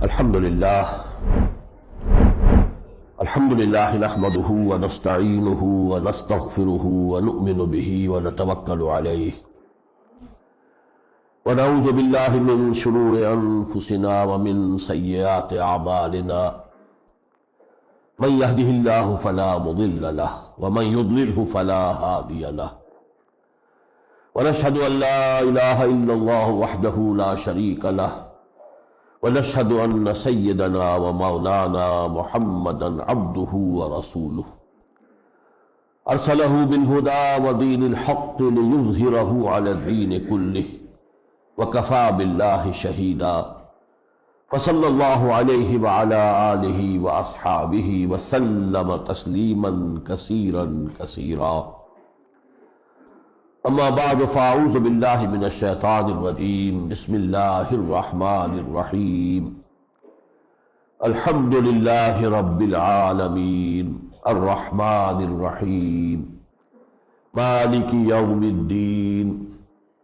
الحمد لله نحمده ونستعينه ونستغفره ونؤمن به ونتوكل عليه ونعوذ بالله من شرور أنفسنا ومن سيئات أعمالنا من يهده الله فلا مضل له ومن يضلله فلا هادي له ونشهد أن لا إله إلا الله وحده لا شريك له ونشهد أن سيدنا ومولانا محمدا عبده ورسوله أرسله بالهدى ودين الحق ليظهره على الدين كله وكفى بالله شهيدا فصلى الله عليه وعلى آله وأصحابه وسلم تسليما كثيرا كثيرا اما بعد فاعوذ باللہ من الشیطان الرجیم بسم اللہ الرحمن الرحیم الحمد للہ رب العالمین الرحمن الرحیم مالک یوم الدین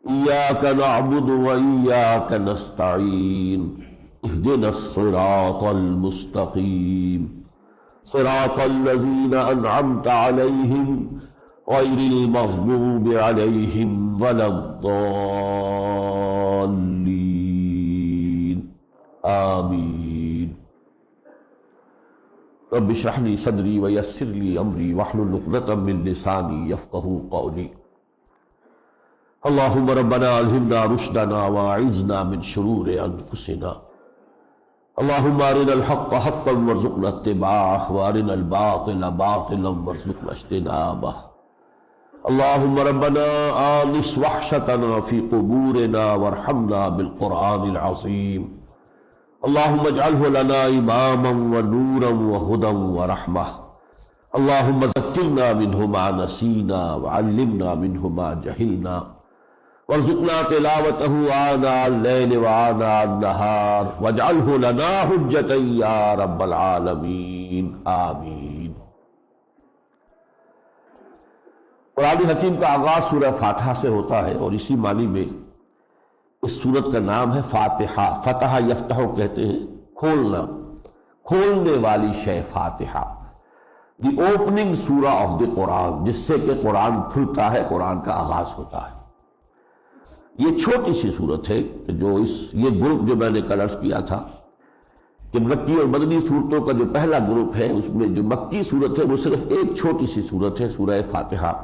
ایاک نعبد و ایاک نستعین اہدنا الصراط المستقیم صراط الذین انعمت علیہم غیر المغضوب علیہم ولا الضالین آمین رب اشرح لی صدری ویسر لی امری واحلل عقدۃ من لسانی یفقہوا قولی اللہم ربنا الہمنا رشدنا واعذنا من شرور انفسنا اللہم ارنا الحق حقا وارزقنا اتباعہ وارنا الباطل باطلا وارزقنا اجتنابہ اللہم ربنا آنس وحشتنا فی قبورنا وارحمنا بالقرآن العظیم اللہم اجعلہ لنا اماما ونورا وہدا ورحمہ اللہم ذکرنا منہ ما نسینا وعلمنا منہ ما جہلنا وارزقنا تلاوتہ آناء اللیل وآناء النہار واجعلہ لنا حجتا یا رب العالمین آمین۔ قرآن حکیم کا آغاز سورہ فاتحہ سے ہوتا ہے اور اسی معنی میں اس سورت کا نام ہے فاتحہ۔ فتح یفتح کہتے ہیں کھولنا، کھولنے والی شے فاتحہ، دی اوپننگ سورہ آف دی قرآن، جس سے کہ قرآن کھلتا ہے، قرآن کا آغاز ہوتا ہے۔ یہ چھوٹی سی سورت ہے جو یہ گروپ جو میں نے کل عرض کیا تھا کہ مکی اور مدنی صورتوں کا جو پہلا گروپ ہے اس میں جو مکی صورت ہے وہ صرف ایک چھوٹی سی صورت ہے سورہ فاتحہ،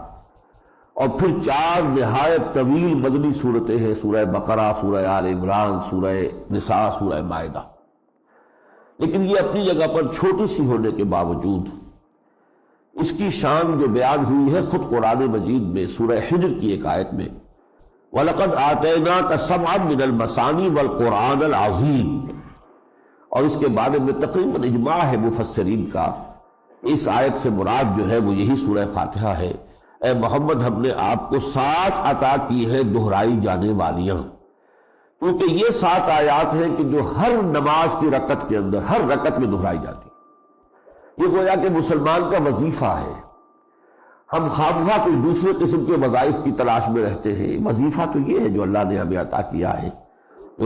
اور پھر 4 نہایت طویل مدنی صورتیں ہیں، سورہ بقرہ، سورہ آل عمران، سورہ نساء، سورہ مائدہ۔ لیکن یہ اپنی جگہ پر چھوٹی سی ہونے کے باوجود اس کی شان جو بیان ہوئی ہے خود قرآن مجید میں سورہ حجر کی ایک آیت میں وَلَقَدْ آتَيْنَاكَ سَبْعًا مِنَ الْمَثَانِي وَالْقُرْآنَ الْعَظِيمَ، اور اس کے بارے میں تقریباً اجماع ہے مفسرین کا، اس آیت سے مراد جو ہے وہ یہی سورہ فاتحہ ہے۔ اے محمد ہم نے آپ کو 7 عطا کی ہے دہرائی جانے والیاں، کیونکہ یہ 7 آیات ہیں کہ جو ہر نماز کی رکعت کے اندر ہر رکعت میں دہرائی جاتی ہے۔ یہ گویا کہ مسلمان کا وظیفہ ہے۔ ہم خواہ کوئی دوسرے قسم کے وظائف کی تلاش میں رہتے ہیں، وظیفہ تو یہ ہے جو اللہ نے ہمیں عطا کیا ہے۔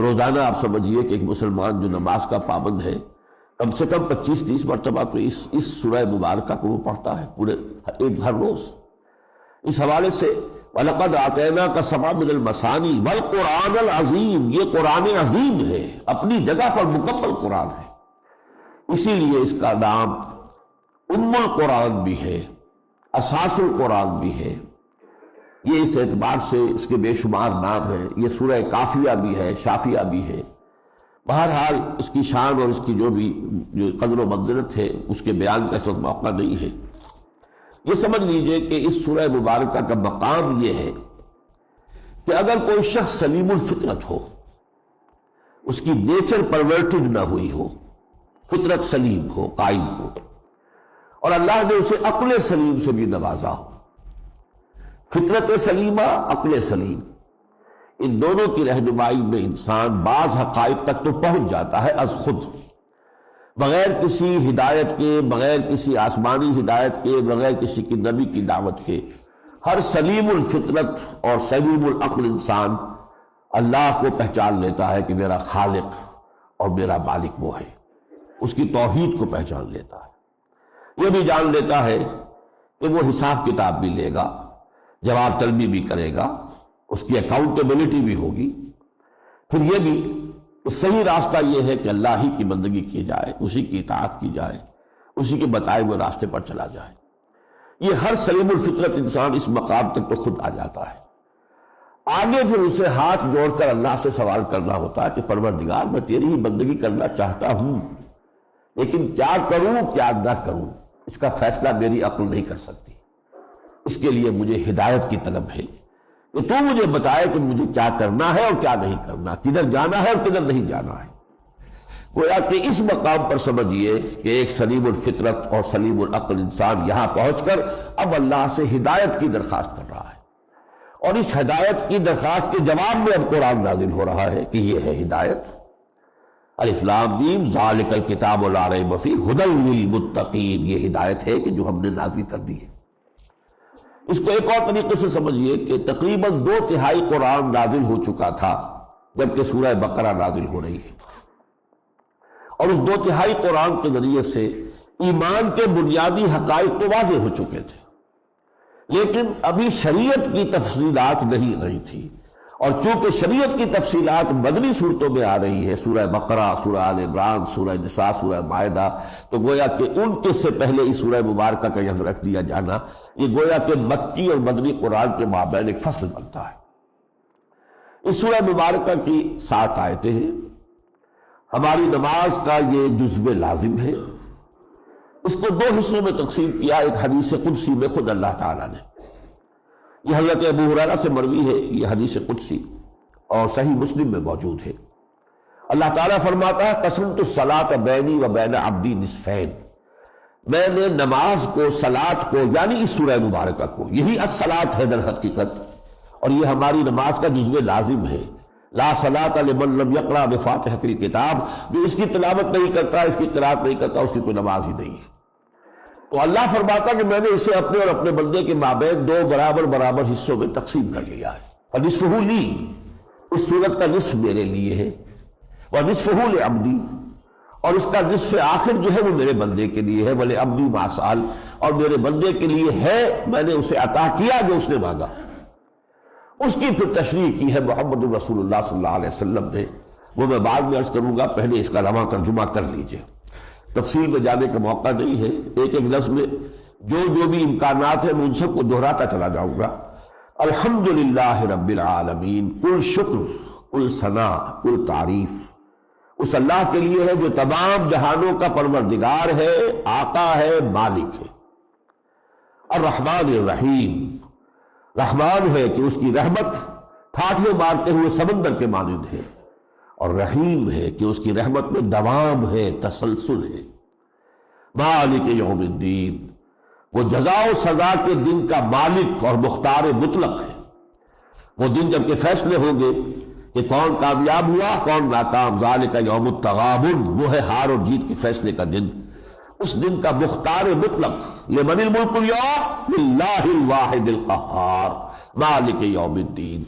روزانہ آپ سمجھیے کہ ایک مسلمان جو نماز کا پابند ہے کم سے کم 25-30 مرتبہ تو اس سورہ مبارکہ کو وہ پڑھتا ہے پورے ہر روز۔ اس حوالے سے وَلَقَدْ آتَيْنَاكَ سَبْعًا مِنَ الْمَثَانِي وَالْقُرْآنَ الْعَظِيمَ، یہ قرآن عظیم ہے، اپنی جگہ پر مکمل قرآن ہے، اسی لیے اس کا نام ام القرآن بھی ہے، اساس القرآن بھی ہے۔ یہ اس اعتبار سے اس کے بے شمار نام ہیں۔ یہ سورہ کافیہ بھی ہے، شافیہ بھی ہے۔ بہرحال اس کی شان اور اس کی جو قدر و منزلت ہے اس کے بیان کا اس وقت موقع نہیں ہے۔ یہ سمجھ لیجئے کہ اس سورہ مبارکہ کا مقام یہ ہے کہ اگر کوئی شخص سلیم الفطرت ہو، اس کی نیچر پرورٹڈ نہ ہوئی ہو، فطرت سلیم ہو، قائم ہو، اور اللہ نے اسے عقل سلیم سے بھی نوازا ہو، فطرت سلیمہ، عقل سلیم، ان دونوں کی رہنمائی میں انسان بعض حقائق تک تو پہنچ جاتا ہے از خود، بغیر کسی ہدایت کے، بغیر کسی آسمانی ہدایت کے، بغیر کسی کی نبی کی دعوت کے۔ ہر سلیم الفطرت اور سلیم العقل انسان اللہ کو پہچان لیتا ہے کہ میرا خالق اور میرا مالک وہ ہے، اس کی توحید کو پہچان لیتا ہے، یہ بھی جان لیتا ہے کہ وہ حساب کتاب بھی لے گا، جواب طلبی بھی کرے گا، اس کی اکاؤنٹیبلٹی بھی ہوگی۔ پھر یہ بھی کہ صحیح راستہ یہ ہے کہ اللہ ہی کی بندگی کی جائے، اسی کی اطاعت کی جائے، اسی کے بتائے ہوئے راستے پر چلا جائے۔ یہ ہر سلیم الفطرت انسان اس مقام تک تو خود آ جاتا ہے۔ آگے پھر اسے ہاتھ جوڑ کر اللہ سے سوال کرنا ہوتا ہے کہ پروردگار میں تیری ہی بندگی کرنا چاہتا ہوں، لیکن کیا کروں کیا نہ کروں اس کا فیصلہ میری عقل نہیں کر سکتی۔ اس کے لیے مجھے ہدایت کی طلب ہے کہ تو مجھے بتائے کہ مجھے کیا کرنا ہے اور کیا نہیں کرنا، کدھر جانا ہے اور کدھر نہیں جانا ہے۔ گویا کہ اس مقام پر سمجھیے کہ ایک سلیم الفطرت اور سلیم العقل انسان یہاں پہنچ کر اب اللہ سے ہدایت کی درخواست کر رہا ہے، اور اس ہدایت کی درخواست کے جواب میں اب قرآن نازل ہو رہا ہے کہ یہ ہے ہدایت۔ الف لام میم ذالک الکتاب لا ریب فیہ ھدی للمتقین، یہ ہدایت ہے کہ جو ہم نے نازل کر دی ہے۔ اس کو ایک اور طریقے سے سمجھیے کہ تقریباً 2/3 قرآن نازل ہو چکا تھا جبکہ سورہ بقرہ نازل ہو رہی ہے، اور اس 2/3 قرآن کے ذریعے سے ایمان کے بنیادی حقائق تو واضح ہو چکے تھے، لیکن ابھی شریعت کی تفصیلات نہیں رہی تھی، اور چونکہ شریعت کی تفصیلات مدنی صورتوں میں آ رہی ہے، سورہ بقرہ، سورہ آل عمران، سورہ نساء، سورہ مائدہ، تو گویا کہ ان کے سے پہلے اس سورہ مبارکہ کا یہاں رکھ دیا جانا، یہ گویا کہ مکی اور مدنی قرآن کے مابین ایک فصل بنتا ہے۔ اس سورہ مبارکہ کی 7 آیتیں ہیں۔ ہماری نماز کا یہ جزو لازم ہے۔ اس کو 2 حصوں میں تقسیم کیا، ایک حدیث قدسی میں خود اللہ تعالیٰ نے، یہ حضرت ابو ہریرہ سے مروی ہے، یہ حدیث قدسی اور صحیح مسلم میں موجود ہے۔ اللہ تعالیٰ فرماتا ہے قسمت الصلاۃ بینی و بین عبدی نصفین، میں نے نماز کو، صلاۃ کو، یعنی اس سورہ مبارکہ کو، یہی الصلاۃ ہے در حقیقت، اور یہ ہماری نماز کا جزو لازم ہے۔ لا صلاۃ لمن لم یقرأ بفاتحۃ الکتاب، جو اس کی تلاوت نہیں کرتا، اس کی قرأت نہیں کرتا، اس کی کوئی نماز ہی نہیں ہے۔ تو اللہ فرماتا کہ میں نے اسے اپنے اور اپنے بندے کے مابین 2 برابر حصوں میں تقسیم کر لیا ہے۔ فنصفہ لی، اس سورت کا نصف میرے لیے ہے، ونصفہ لعبدی، اور اس کا نصف آخر جو ہے وہ میرے بندے کے لیے ہے، ولعبدی ما سأل، اور میرے بندے کے لیے ہے، میں نے اسے عطا کیا جو اس نے مانگا۔ اس کی پھر تشریح کی ہے محمد رسول اللہ صلی اللہ علیہ وسلم نے، وہ میں بعد میں عرض کروں گا، پہلے اس کا رواں ترجمہ کر لیجئے، تفصیل میں جانے کا موقع نہیں ہے۔ ایک لفظ میں جو بھی امکانات ہیں میں ان سب کو دہراتا چلا جاؤں گا۔ الحمدللہ رب العالمین، کل شکر، کل ثنا، کل تعریف اس اللہ کے لیے ہے جو تمام جہانوں کا پروردگار ہے، آقا ہے، مالک ہے۔ الرحمن الرحیم، رحمان ہے کہ اس کی رحمت ٹھاٹھے مارتے ہوئے سمندر کے مانند ہے، اور رحیم ہے کہ اس کی رحمت میں دوام ہے، تسلسل ہے۔ مالک یوم الدین، وہ جزا و سزا کے دن کا مالک اور مختار مطلق ہے۔ وہ دن جب کہ فیصلے ہوں گے کہ کون کامیاب ہوا کون ناکام، ذالک یوم التغابن، وہ ہے ہار اور جیت کے فیصلے کا دن۔ اس دن کا مختار مطلق، لمن الملک اليوم للہ الواحد القہار مالک یوم الدین۔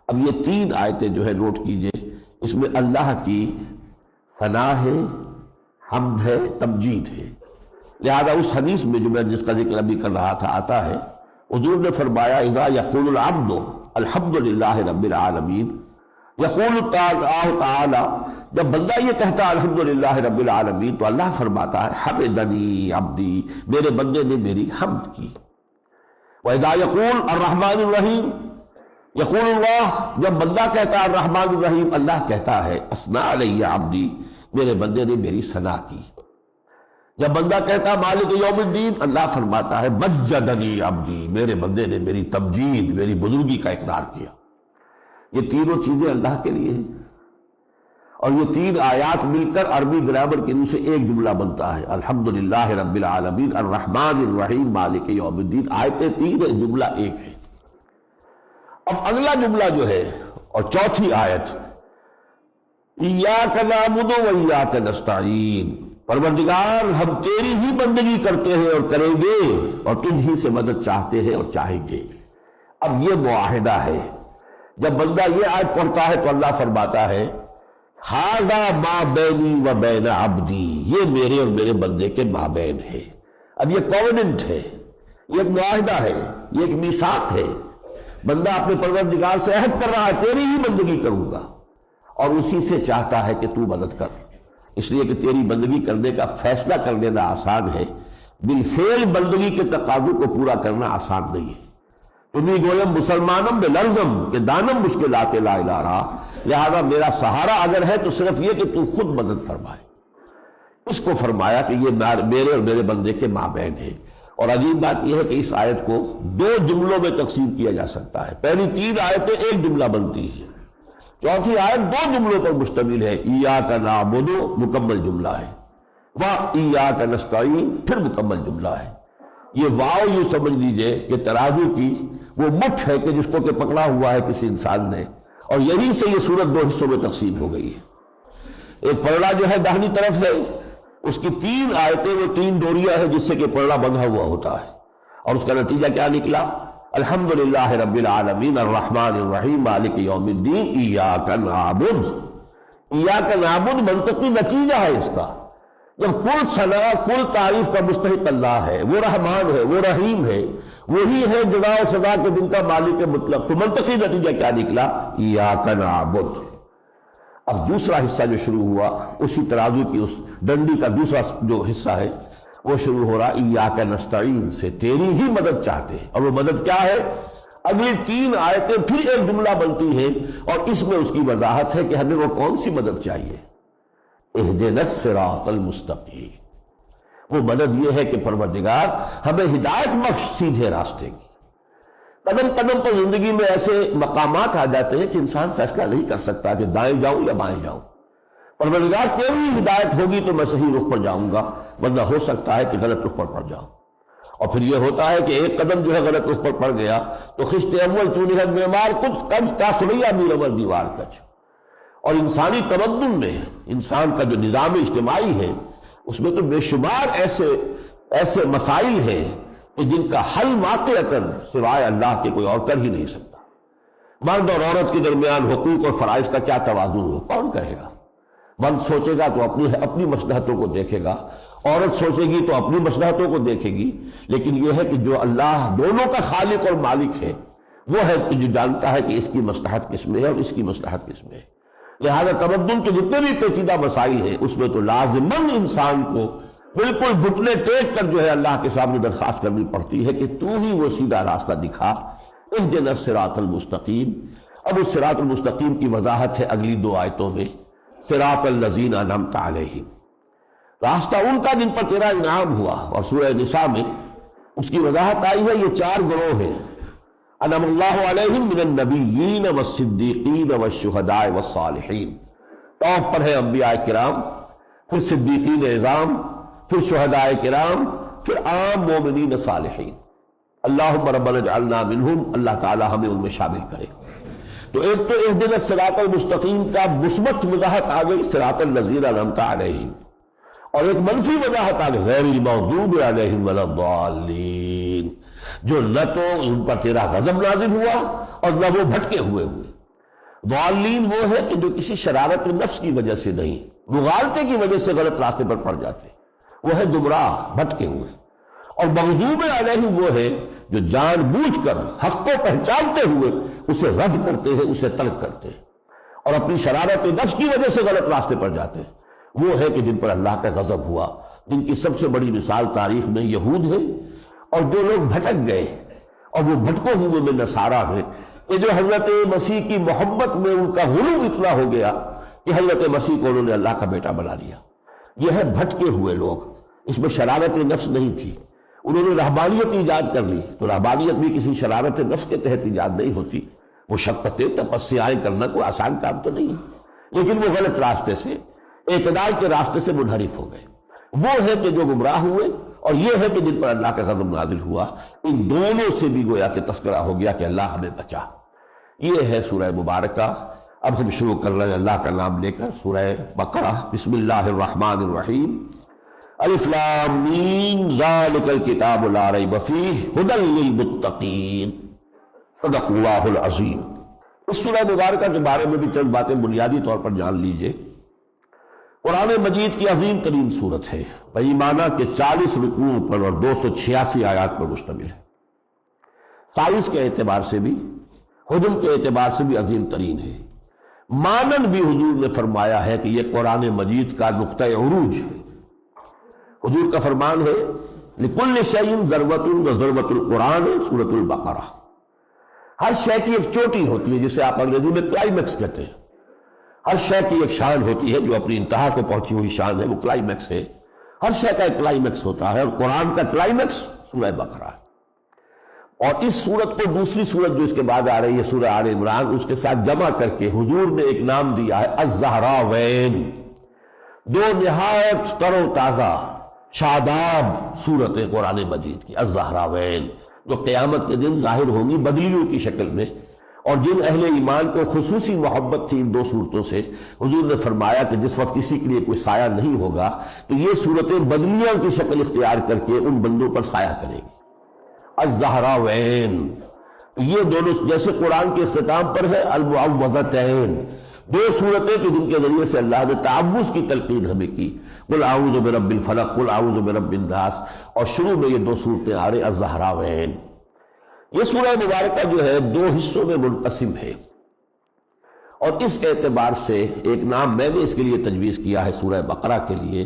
اب یہ 3 آیتیں جو ہے نوٹ کیجئے، اس میں اللہ کی ثنا ہے، حمد ہے، تمجید ہے۔ لہذا اس حدیث میں جو میں جس کا ذکر ابھی کر رہا تھا آتا ہے، حضور نے فرمایا اذا یقول العبد الحمدللہ رب العالمین، یقول اللہ تعالی، جب بندہ یہ کہتا الحمدللہ رب العالمین تو اللہ فرماتا ہے حمدنی عبدی، میرے بندے نے میری حمد کی۔ وَإِذَا يَقُولُ الرَّحْمَنُ الرَّحِيمُ، یقول اللہ، جب بندہ کہتا ہے الرحمن الرحیم، اللہ کہتا ہے اثنى علی عبدی، میرے بندے نے میری ثنا کی۔ جب بندہ کہتا ہے مالک یوم الدین، اللہ فرماتا ہے مجدنی عبدی، میرے بندے نے میری تمجید، میری بزرگی کا اقرار کیا۔ یہ تینوں چیزیں اللہ کے لیے ہیں، اور یہ 3 آیات مل کر عربی گرامر کے روح سے ایک جملہ بنتا ہے، الحمدللہ رب العالمین الرحمن الرحیم مالک یوم الدین۔ آیتیں 3 ہیں، جملہ 1 ہے۔ اب اگلا جملہ جو ہے اور چوتھی آیت، ایاک نعبد و ایاک نستعین، پروردگار ہم تیری ہی بندگی کرتے ہیں اور کریں گے، اور تجھ ہی سے مدد چاہتے ہیں اور چاہیں گے۔ اب یہ معاہدہ ہے، جب بندہ یہ آیت پڑھتا ہے تو اللہ فرماتا ہے ھذا ما بینی و بین عبدی، یہ میرے اور میرے بندے کے مابین ہے۔ اب یہ کووننٹ ہے، یہ ایک معاہدہ ہے، یہ ایک میثاق ہے۔ بندہ اپنے پروردگار سے عہد کر رہا ہے تیری ہی بندگی کروں گا، اور اسی سے چاہتا ہے کہ تو مدد کر، اس لیے کہ تیری بندگی کرنے کا فیصلہ کر لینا آسان ہے، بالفعل بندگی کے تقاضوں کو پورا کرنا آسان نہیں ہے۔ تمہیں گویم مسلمانم بلرزم کہ دانم مشکلات لا الہ رہا، لہذا میرا سہارا اگر ہے تو صرف یہ کہ تو خود مدد فرمائے۔ اس کو فرمایا کہ یہ میرے اور میرے بندے کے مابین ہے۔ اور عجیب بات یہ ہے کہ اس آیت کو دو جملوں میں تقسیم کیا جا سکتا ہے۔ پہلی تین آیتیں ایک جملہ بنتی ہیں، چوتھی آیت دو جملوں پر مشتمل ہے۔ ایاک نعبد مکمل جملہ ہے، وایاک نستعین پھر مکمل جملہ ہے۔ یہ واو یوں سمجھ لیجئے کہ ترازو کی وہ مٹھ ہے کہ جس کو کہ پکڑا ہوا ہے کسی انسان نے، اور یہیں سے یہ سورت دو حصوں میں تقسیم ہو گئی ہے۔ ایک پلڑا جو ہے داہنی طرف ہے، اس کی تین آیتیں وہ تین ڈوریاں ہیں جس سے کہ پلڑا بندھا ہوا ہوتا ہے، اور اس کا نتیجہ کیا نکلا؟ الحمدللہ رب العالمین الرحمن الرحیم مالک یوم الدین ایاک نعبد۔ ایاک نعبد منطقی نتیجہ ہے اس کا، جب کل ثنا کل تعریف کا مستحق اللہ ہے، وہ رحمان ہے، وہ رحیم ہے، وہی ہے جزا و سزا کے دن کا مالک مطلق، تو منطقی نتیجہ کیا نکلا؟ ایاک نعبد۔ اب دوسرا حصہ جو شروع ہوا اسی ترازو کی اس ڈنڈی کا دوسرا جو حصہ ہے وہ شروع ہو رہا ایاک نستعین سے، تیری ہی مدد چاہتے ہیں۔ اور وہ مدد کیا ہے؟ اگلی تین آیتیں پھر ایک جملہ بنتی ہیں، اور اس میں اس کی وضاحت ہے کہ ہمیں وہ کون سی مدد چاہیے۔ اہدنا الصراط المستقیم، وہ مدد یہ ہے کہ پروردگار ہمیں ہدایت بخش سیدھے راستے کی۔ قدم قدم پر زندگی میں ایسے مقامات آ جاتے ہیں کہ انسان فیصلہ نہیں کر سکتا کہ دائیں جاؤں یا بائیں جاؤں۔ پروردگار تیری ہدایت ہوگی تو میں صحیح رخ پر جاؤں گا، ورنہ ہو سکتا ہے کہ غلط رخ پر پڑ جاؤں۔ اور پھر یہ ہوتا ہے کہ ایک قدم جو ہے غلط رخ پر پڑ گیا تو خشت اول چونی حد بیمار کچھ کج کا سریا میر اول دیوار کچ۔ اور انسانی تمدن میں انسان کا جو نظام اجتماعی ہے اس میں تو بے شمار ایسے مسائل ہیں کہ جن کا حل واقعتاً سوائے اللہ کے کوئی اور کر ہی نہیں سکتا۔ مرد اور عورت کے درمیان حقوق اور فرائض کا کیا توازن ہو، کون کہے گا؟ مرد سوچے گا تو اپنی مصلحتوں کو دیکھے گا، عورت سوچے گی تو اپنی مصلحتوں کو دیکھے گی، لیکن یہ ہے کہ جو اللہ دونوں کا خالق اور مالک ہے وہ ہے کہ جو جانتا ہے کہ اس کی مصلحت کس میں ہے اور اس کی مصلحت کس میں ہے۔ لہذا تمدن کے جتنے بھی پیچیدہ مسائل ہیں اس میں تو لازماً انسان کو بالکل گھٹنے ٹیک کر جو ہے اللہ کے سامنے درخواست کرنی پڑتی ہے کہ تو ہی وہ سیدھا راستہ دکھا، اہدنا الصراط المستقیم۔ اب اس صراط المستقیم کی وضاحت ہے اگلی دو آیتوں میں، صراط الذین انعمت علیہم، راستہ ان کا جن پر تیرا انعام ہوا۔ اور سورہ نساء میں اس کی وضاحت آئی ہے، یہ چار گروہ ہیں، انعم اللہ علیہم من النبیین والصدیقین والشہداء والصالحین۔ ٹاپ پر ہے انبیاء کرام، پھر صدیقین اعظام، پھر شہداء کرام، پھر عام مومنین صالحین۔ اللہم ربنا اجعلنا منہم، اللہ تعالی ہمیں ان میں شامل کرے۔ تو ایک تو اہدنا الصراط المستقیم کا مثبت وضاحت آ گئی، صراط الذین انعمت علیہم، اور ایک منفی وضاحت آ گئی، غیر المغضوب علیہم ولا الضالین، جو نہ تو ان پر تیرا غضب نازل ہوا اور نہ وہ بھٹکے ہوئے۔ ضالین وہ ہے کہ جو کسی شرارت نفس کی وجہ سے نہیں، مغالطے کی وجہ سے غلط راستے پر پڑ جاتے، وہ ہے گمراہ بھٹکے ہوئے۔ اور مغضوب علیہم وہ ہے جو جان بوجھ کر حق کو پہچانتے ہوئے اسے رد کرتے ہیں، اسے ترک کرتے ہیں، اور اپنی شرارت نفس کی وجہ سے غلط راستے پر جاتے ہیں۔ وہ ہے کہ جن پر اللہ کا غضب ہوا، جن کی سب سے بڑی مثال تاریخ میں یہود ہے، اور جو لوگ بھٹک گئے اور وہ بھٹکوں ہوئے میں نصارہ ہیں، کہ جو حضرت مسیح کی محبت میں ان کا غلو اتنا ہو گیا کہ حضرت مسیح کو انہوں نے اللہ کا بیٹا بنا لیا۔ یہ ہے بھٹکے ہوئے لوگ، اس میں شرارت نفس نہیں تھی، انہوں نے رہبانیت ایجاد کر لی، تو رہبانیت بھی کسی شرارت نفس کے تحت ایجاد نہیں ہوتی، وہ شقتیں تپسیائیں کرنا کوئی آسان کام تو نہیں ہے، لیکن وہ غلط راستے سے، اعتدال کے راستے سے منحرف ہو گئے۔ وہ ہے کہ جو گمراہ ہوئے، اور یہ ہے کہ جن پر اللہ کا غضب نازل ہوا۔ ان دونوں سے بھی گویا کہ تذکرہ ہو گیا کہ اللہ ہمیں بچا۔ یہ ہے سورہ مبارکہ۔ اب ہم شروع کر رہے ہیں اللہ کا نام لے کر، سورہ بقرہ۔ بسم اللہ الرحمن الرحیم۔ الف لام میم ذالک الکتاب لا ریب فیہ ھدی للمتقین۔ صدق اللہ العظیم۔ اس سورہ مبارکہ کے بارے میں بھی چند باتیں بنیادی طور پر جان لیجئے۔ قرآن مجید کی عظیم ترین صورت ہے، بایمانہ کے 40 رکوعوں پر اور 286 آیات پر مشتمل ہے۔ سائز کے اعتبار سے بھی، حجم کے اعتبار سے بھی عظیم ترین ہے۔ مانن بھی حضور نے فرمایا ہے کہ یہ قرآن مجید کا نقطہ عروج ہے۔ حضور کا فرمان ہے لِكُلِّ شَيْءٍ ذَرْوَةٌ وَذَرْوَةُ الْقُرْآنِ سورۃ البقرہ۔ ہر شے کی ایک چوٹی ہوتی ہے جسے آپ انگریزی میں کلائمیکس کہتے ہیں۔ ہر شے کی ایک شان ہوتی ہے جو اپنی انتہا کو پہنچی ہوئی شان ہے، وہ کلائمیکس ہے۔ ہر شے کا ایک کلائمیکس ہوتا ہے، اور قرآن کا کلائمیکس سورہ بقرہ ہے۔ اور اس سورت کو دوسری سورت جو اس کے بعد آ رہی ہے سورہ آل عمران، اس کے ساتھ جمع کر کے حضور نے ایک نام دیا ہے الزہراوین، دو نہایت تر و تازہ شاداب صورت قرآن مجید کی، الزہراوین، جو قیامت کے دن ظاہر ہوں گی بدلیوں کی شکل میں، اور جن اہل ایمان کو خصوصی محبت تھی ان دو صورتوں سے، حضور نے فرمایا کہ جس وقت کسی کے لیے کوئی سایہ نہیں ہوگا تو یہ صورتیں بدلیوں کی شکل اختیار کر کے ان بندوں پر سایہ کریں گی۔ الزہراوین، یہ دونوں جیسے قرآن کے اختتام پر ہے المعوذتین، دو صورتیں کہ جن کے ذریعے سے اللہ نے تعوذ کی تلقین ہمیں کی، قل اعوذ برب الفلق، قل اعوذ برب الناس، اور شروع میں یہ دو صورتیں آ رہی الزہراوین۔ یہ سورہ مبارکہ جو ہے دو حصوں میں منقسم ہے، اور اس اعتبار سے ایک نام میں نے اس کے لیے تجویز کیا ہے سورہ بقرہ کے لیے،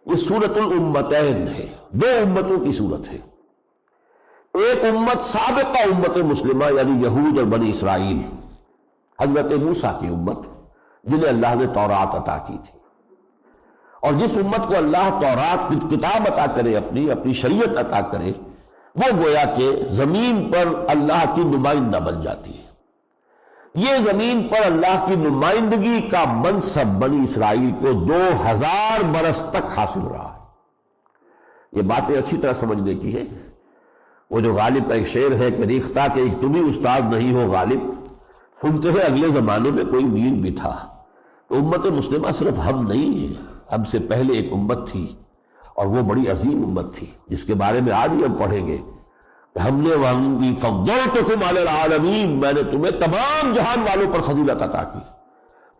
یہ سورۃ الامتین ہے، دو امتوں کی صورت ہے۔ ایک امت سابقہ امت مسلمہ یعنی یہود اور بنی اسرائیل، حضرت موسیٰ کی امت جنہیں اللہ نے تورات عطا کی تھی، اور جس امت کو اللہ تورات کی کتاب عطا کرے، اپنی شریعت عطا کرے، وہ گویا کہ زمین پر اللہ کی نمائندہ بن جاتی ہے۔ یہ زمین پر اللہ کی نمائندگی کا منصب بنی اسرائیل کو 2000 برس تک حاصل رہا ہے۔ یہ باتیں اچھی طرح سمجھنے کی ہے۔ وہ جو غالب کا ایک شعر ہے کہ ریختہ کہ ایک تم ہی استاد نہیں ہو غالب، سنتے ہیں اگلے زمانے میں کوئی میر بھی تھا۔ تو امت مسلمہ صرف ہم نہیں ہیں، ہم سے پہلے ایک امت تھی، اور وہ بڑی عظیم امت تھی جس کے بارے میں آج ہی ہم پڑھیں گے کہ ہم نے وَأَنِّي فَضَّلْتُكُمْ عَلَى الْعَالَمِينَ، میں نے تمہیں تمام جہان والوں پر فضیلت عطا کی۔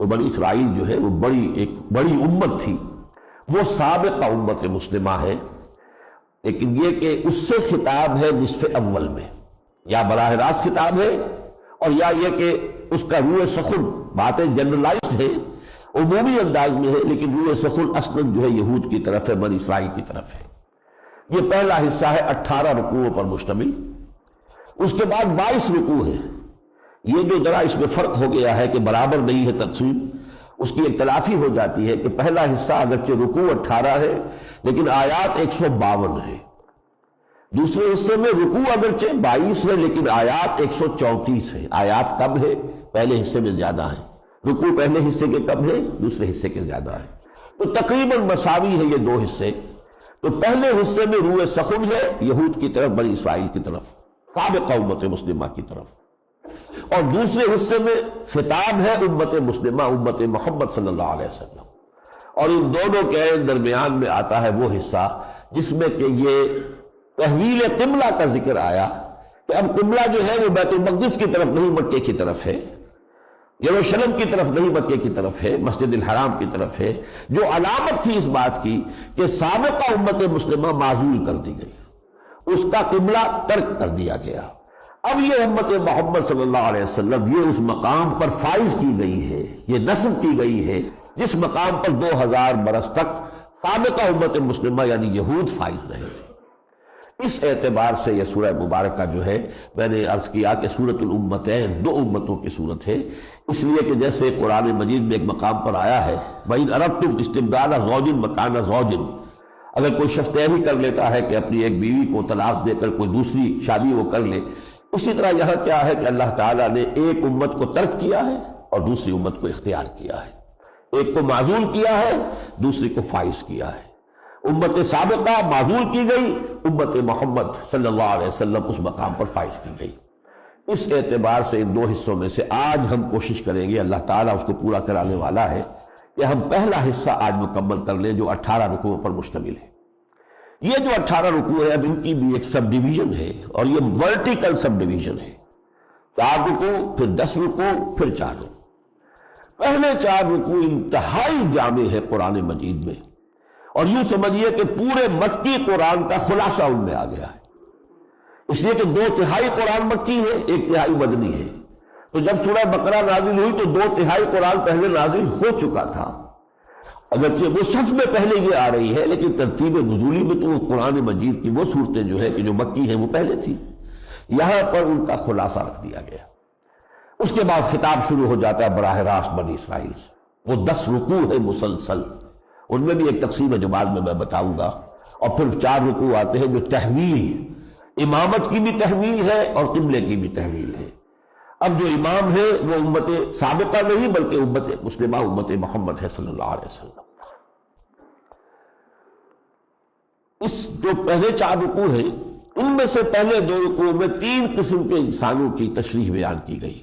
تو بنی اسرائیل جو ہے وہ ایک بڑی امت تھی، وہ سابقہ امت مسلمہ ہے، لیکن یہ کہ اس سے خطاب ہے نصف اول میں، یا براہ راست خطاب ہے، اور یا یہ کہ اس کا روح سخن، باتیں جنرلائزڈ ہے، عمومی انداز میں ہے، لیکن روح سخن اصلاً جو ہے یہود کی طرف ہے، بنی اسرائیل کی طرف ہے۔ یہ پہلا حصہ ہے 18 رکوعوں پر مشتمل، اس کے بعد 22 رکوع ہے۔ یہ جو ذرا اس میں فرق ہو گیا ہے کہ برابر نہیں ہے تقسیم، اس کی اختلافی ہو جاتی ہے کہ پہلا حصہ اگرچہ رکوع 18 ہے لیکن آیات 152 ہے، دوسرے حصے میں رکوع اگرچہ 22 ہے لیکن آیات 134 ہے۔ آیات کم ہے، پہلے حصے میں زیادہ ہے، رکوع پہلے حصے کے کم ہے، دوسرے حصے کے زیادہ ہے، تو تقریباً مساوی ہے یہ دو حصے۔ تو پہلے حصے میں روح سخن ہے یہود کی طرف، بنی اسرائیل کی طرف، سابقہ امت مسلمہ کی طرف، اور دوسرے حصے میں خطاب ہے امت مسلمہ، امت محمد صلی اللہ علیہ وسلم، اور ان دونوں کے درمیان میں آتا ہے وہ حصہ جس میں کہ یہ تحویل قبلہ کا ذکر آیا کہ اب قبلہ جو ہے وہ بیت المقدس کی طرف نہیں مکے کی طرف ہے، یروشلم کی طرف نہیں مکے کی طرف ہے، مسجد الحرام کی طرف ہے، جو علامت تھی اس بات کی کہ سابقہ امت مسلمہ معزول کر دی گئی، اس کا قبلہ ترک کر دیا گیا۔ اب یہ امت محمد صلی اللہ علیہ وسلم یہ اس مقام پر فائز کی گئی ہے، یہ نصب کی گئی ہے جس مقام پر 2000 برس تک سابقہ امت مسلمہ یعنی یہود فائز رہے تھے۔ اس اعتبار سے یہ سورہ مبارکہ جو ہے میں نے عرض کیا کہ سورۃ الامتین، دو امتوں کی صورت ہے، اس لیے کہ جیسے قرآن مجید میں ایک مقام پر آیا ہے وَإِنْ أَرَدْتُمْ اسْتِبْدَالَ زَوْجٍ مَكَانَ زَوْجٍ، اگر کوئی شخص طے بھی کر لیتا ہے کہ اپنی ایک بیوی کو طلاق دے کر کوئی دوسری شادی وہ کر لے، اسی طرح یہاں کیا ہے کہ اللہ تعالیٰ نے ایک امت کو ترک کیا ہے اور دوسری امت کو اختیار کیا ہے، ایک کو معزول کیا ہے دوسری کو فائز کیا ہے۔ امت سابقہ معزول کی گئی، امت محمد صلی اللہ علیہ وسلم اس مقام پر فائز کی گئی۔ اس اعتبار سے ان دو حصوں میں سے آج ہم کوشش کریں گے، اللہ تعالیٰ اس کو پورا کرانے والا ہے، کہ ہم پہلا حصہ آج مکمل کر لیں جو 18 رکوعوں پر مشتمل ہے۔ یہ جو 18 رکوع ہے اب ان کی بھی ایک سب ڈویژن ہے، اور یہ ورٹیکل سب ڈویژن ہے، 4 رکوع پھر 10 رکوع پھر 4 رکوع۔ پہلے 4 رکوع انتہائی جامع ہے قرآن مجید میں، اور یوں سمجھیے کہ پورے مکی قرآن کا خلاصہ ان میں آ گیا ہے، اس لیے کہ 2/3 قرآن مکی ہے، 1/3 مدنی ہے۔ تو جب سورہ بقرہ نازل ہوئی تو 2/3 قرآن پہلے نازل ہو چکا تھا، اگرچہ وہ صف میں پہلے یہ آ رہی ہے، لیکن ترتیب نزولی میں تو وہ قرآن مجید کی وہ صورتیں جو ہے کہ جو مکی ہیں وہ پہلے تھی، یہاں پر ان کا خلاصہ رکھ دیا گیا۔ اس کے بعد خطاب شروع ہو جاتا ہے براہ راست بنی اسرائیل سے، وہ 10 رکوع ہے مسلسل، ان میں بھی ایک تقسیم ہے جو بعد میں بتاؤں گا، اور پھر 4 رکوع آتے ہیں جو تحویل، امامت کی بھی تحویل ہے اور قبلے کی بھی تحویل ہے۔ اب جو امام ہے وہ امت سابقہ نہیں بلکہ امت مسلمہ، امت محمد ہے صلی اللہ علیہ وسلم۔ اس جو پہلے 4 رکوع ہیں ان میں سے پہلے 2 رکوع میں 3 قسم کے انسانوں کی تشریح بیان کی گئی۔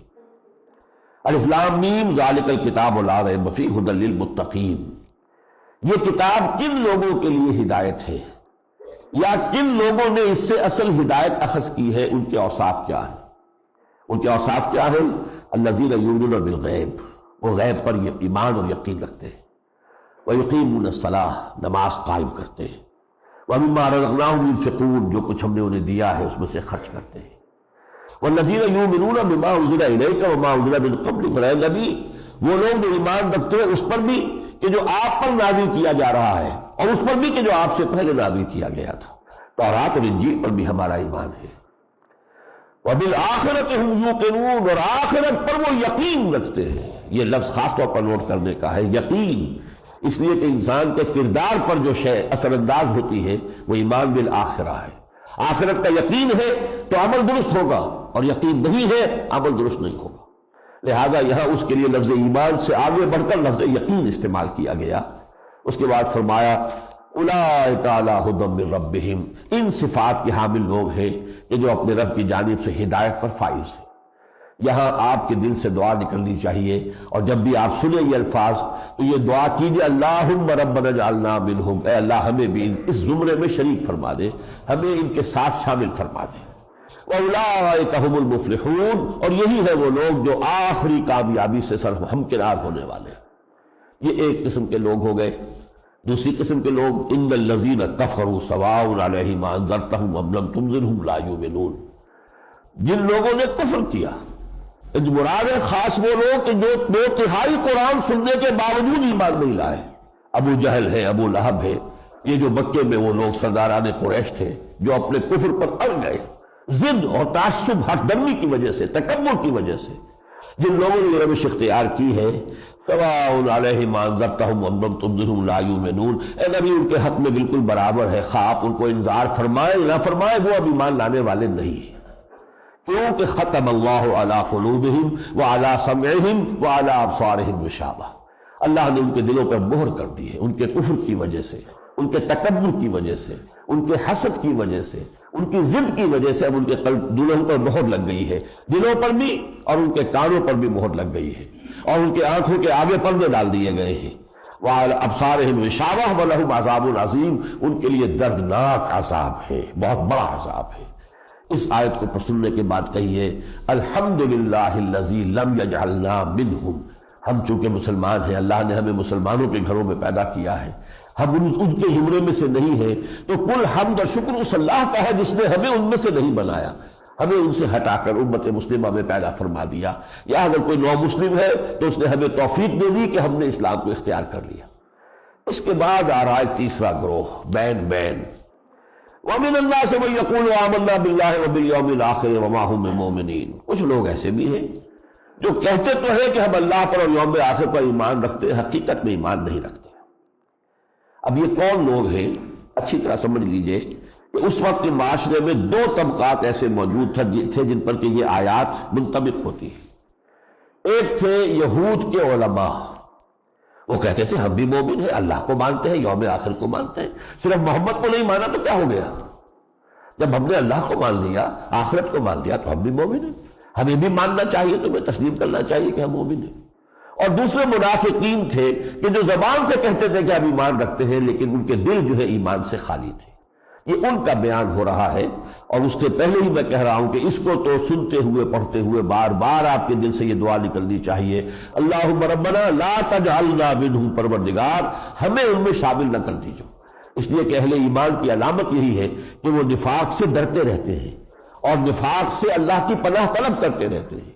الف لام میم ذالک الکتاب لا ریب فیہ ھدی للمتقین، یہ کتاب کن لوگوں کے لیے ہدایت ہے، یا کن لوگوں نے اس سے اصل ہدایت اخذ کی ہے، ان کے اوصاف کیا ہیں؟ ان کے اوصاف کیا ہیں؟ الذین یؤمنون بالغیب، وہ غیب پر ایمان اور یقین رکھتے ہیں، ویقیمون الصلاۃ، نماز قائم کرتے ہیں، ومما رزقناہم ينفقون، جو کچھ ہم نے انہیں دیا ہے اس میں سے خرچ کرتے ہیں، والذین یؤمنون بما انزل الیک وما انزل من قبلک، اے نبی وہ لوگ جو ایمان رکھتے ہیں اس پر بھی کہ جو آپ پر نازل کیا جا رہا ہے، اور اس پر بھی کہ جو آپ سے پہلے نازل کیا گیا تھا، تورات اور انجیل پر بھی ہمارا ایمان ہے، وبالآخرۃ ہم یوقنون، اور آخرت پر وہ یقین رکھتے ہیں۔ یہ لفظ خاص طور پر نوٹ کرنے کا ہے، یقین، اس لیے کہ انسان کے کردار پر جو شے اثر انداز ہوتی ہے وہ ایمان بالآخرہ ہے۔ آخرت کا یقین ہے تو عمل درست ہوگا، اور یقین نہیں ہے عمل درست نہیں ہوگا، لہذا یہاں اس کے لیے لفظ ایمان سے آگے بڑھ کر لفظ یقین استعمال کیا گیا۔ اس کے بعد فرمایا اولئک علی ھدی من ربہم، ان صفات کے حامل لوگ ہیں کہ جو اپنے رب کی جانب سے ہدایت پر فائز ہیں۔ یہاں آپ کے دل سے دعا نکلنی چاہیے، اور جب بھی آپ سنیں یہ الفاظ تو یہ دعا کیجئے، اللہم ربنا اجعلنا منہم، اے اللہ ہمیں بھی اس زمرے میں شریک فرما دے، ہمیں ان کے ساتھ شامل فرما دے۔ وَأُولَٰئِكَ هُمُ الْمُفْلِحُونَ، اور یہی ہے وہ لوگ جو آخری کامیابی سے سر ہمکنار ہونے والے ہیں۔ یہ ایک قسم کے لوگ ہو گئے۔ دوسری قسم کے لوگ ان الذین کفروا سواء علیہم انذرتہم ام لم تنذرہم لا یؤمنون، جن لوگوں نے کفر کیا، مراد ہے خاص وہ لوگ کہ جو 2/3 قرآن سننے کے باوجود ایمان نہیں لائے۔ ابو جہل ہے، ابو لہب ہے، یہ جو مکے میں وہ لوگ سرداران قریش تھے جو اپنے کفر پر اڑ گئے، ضد اور تعصب ہٹ دمی کی وجہ سے، تکبر کی وجہ سے، جن لوگوں نے یہ روش اختیار کی ہے، سواء علیہم انذرتہم ام لم تنذرہم لا یؤمنون، اے نبی ان کے حق میں بالکل برابر ہے، خواہ آپ ان کو انذار فرمائیں نہ فرمائیں، وہ اب ایمان لانے والے نہیں ہیں، کیونکہ ختم اللہ علی قلوبہم وعلی سمعہم وعلی ابصارہم غشاوہ، اللہ نے ان کے دلوں پر مہر کر دی ہے، ان کے کفر کی وجہ سے، ان کے تکبر کی وجہ سے، ان کے حسد کی وجہ سے، ان کی ضد کی وجہ سے اب ان کے دلوں پر مہر لگ گئی ہے، دلوں پر بھی اور ان کے کانوں پر بھی مہر لگ گئی ہے، اور ان کے آنکھوں کے آگے پردے ڈال دیے گئے ہیں، وعلی ابصارہم غشاوہ ولہم عذاب عظیم، ان کے لیے دردناک عذاب ہے، بہت بڑا عذاب ہے۔ اس آیت کو سننے کے بعد کہیے الحمدللہ الذی لم یجعلنا منہم، ہم چونکہ مسلمان ہیں، اللہ نے ہمیں مسلمانوں کے گھروں میں پیدا کیا ہے، ہم ان کے زمرے میں سے نہیں ہیں، تو کل حمد اور شکر اس اللہ کا ہے جس نے ہمیں ان میں سے نہیں بنایا، ہمیں ان سے ہٹا کر امت مسلمہ میں پیدا فرما دیا، یا اگر کوئی نو مسلم ہے تو اس نے ہمیں توفیق دے دی کہ ہم نے اسلام کو اختیار کر لیا۔ اس کے بعد آ رہا ہے تیسرا گروہ، بین وَمِنَ النَّاسِ مَن يَقُولُ آمَنَّا بِاللَّهِ وَبِالْيَوْمِ الْآخِرِ وَمَا هُم بِمُؤْمِنِينَ، کچھ لوگ ایسے بھی ہیں جو کہتے تو ہیں کہ ہم اللہ پر اور یوم آخر پر ایمان رکھتے ہیں، حقیقت میں ایمان نہیں رکھتے۔ اب یہ کون لوگ ہیں؟ اچھی طرح سمجھ لیجئے کہ اس وقت کے معاشرے میں 2 طبقات ایسے موجود تھے جن پر کہ یہ آیات منطبق ہوتی ہیں۔ ایک تھے یہود کے علماء، وہ کہتے تھے ہم بھی مومن ہیں، اللہ کو مانتے ہیں، یوم آخر کو مانتے ہیں، صرف محمد کو نہیں مانا تو کیا ہو گیا؟ جب ہم نے اللہ کو مان لیا، آخرت کو مان لیا تو ہم بھی مومن ہیں، ہمیں بھی ماننا چاہیے، تمہیں تسلیم کرنا چاہیے کہ ہم مومن ہیں۔ اور دوسرے منافقین تھے کہ جو زبان سے کہتے تھے کہ ہم ایمان رکھتے ہیں لیکن ان کے دل جو ہے ایمان سے خالی تھے، یہ ان کا بیان ہو رہا ہے، اور اس کے پہلے ہی میں کہہ رہا ہوں کہ اس کو تو سنتے ہوئے پڑھتے ہوئے بار بار آپ کے دل سے یہ دعا نکلنی چاہیے، اللہم ربنا لا تجعلنا منہم، پروردگار ہمیں ان میں شامل نہ کر دیجو۔ اس لیے کہ اہل ایمان کی علامت یہی ہے کہ وہ نفاق سے ڈرتے رہتے ہیں اور نفاق سے اللہ کی پناہ طلب کرتے رہتے ہیں۔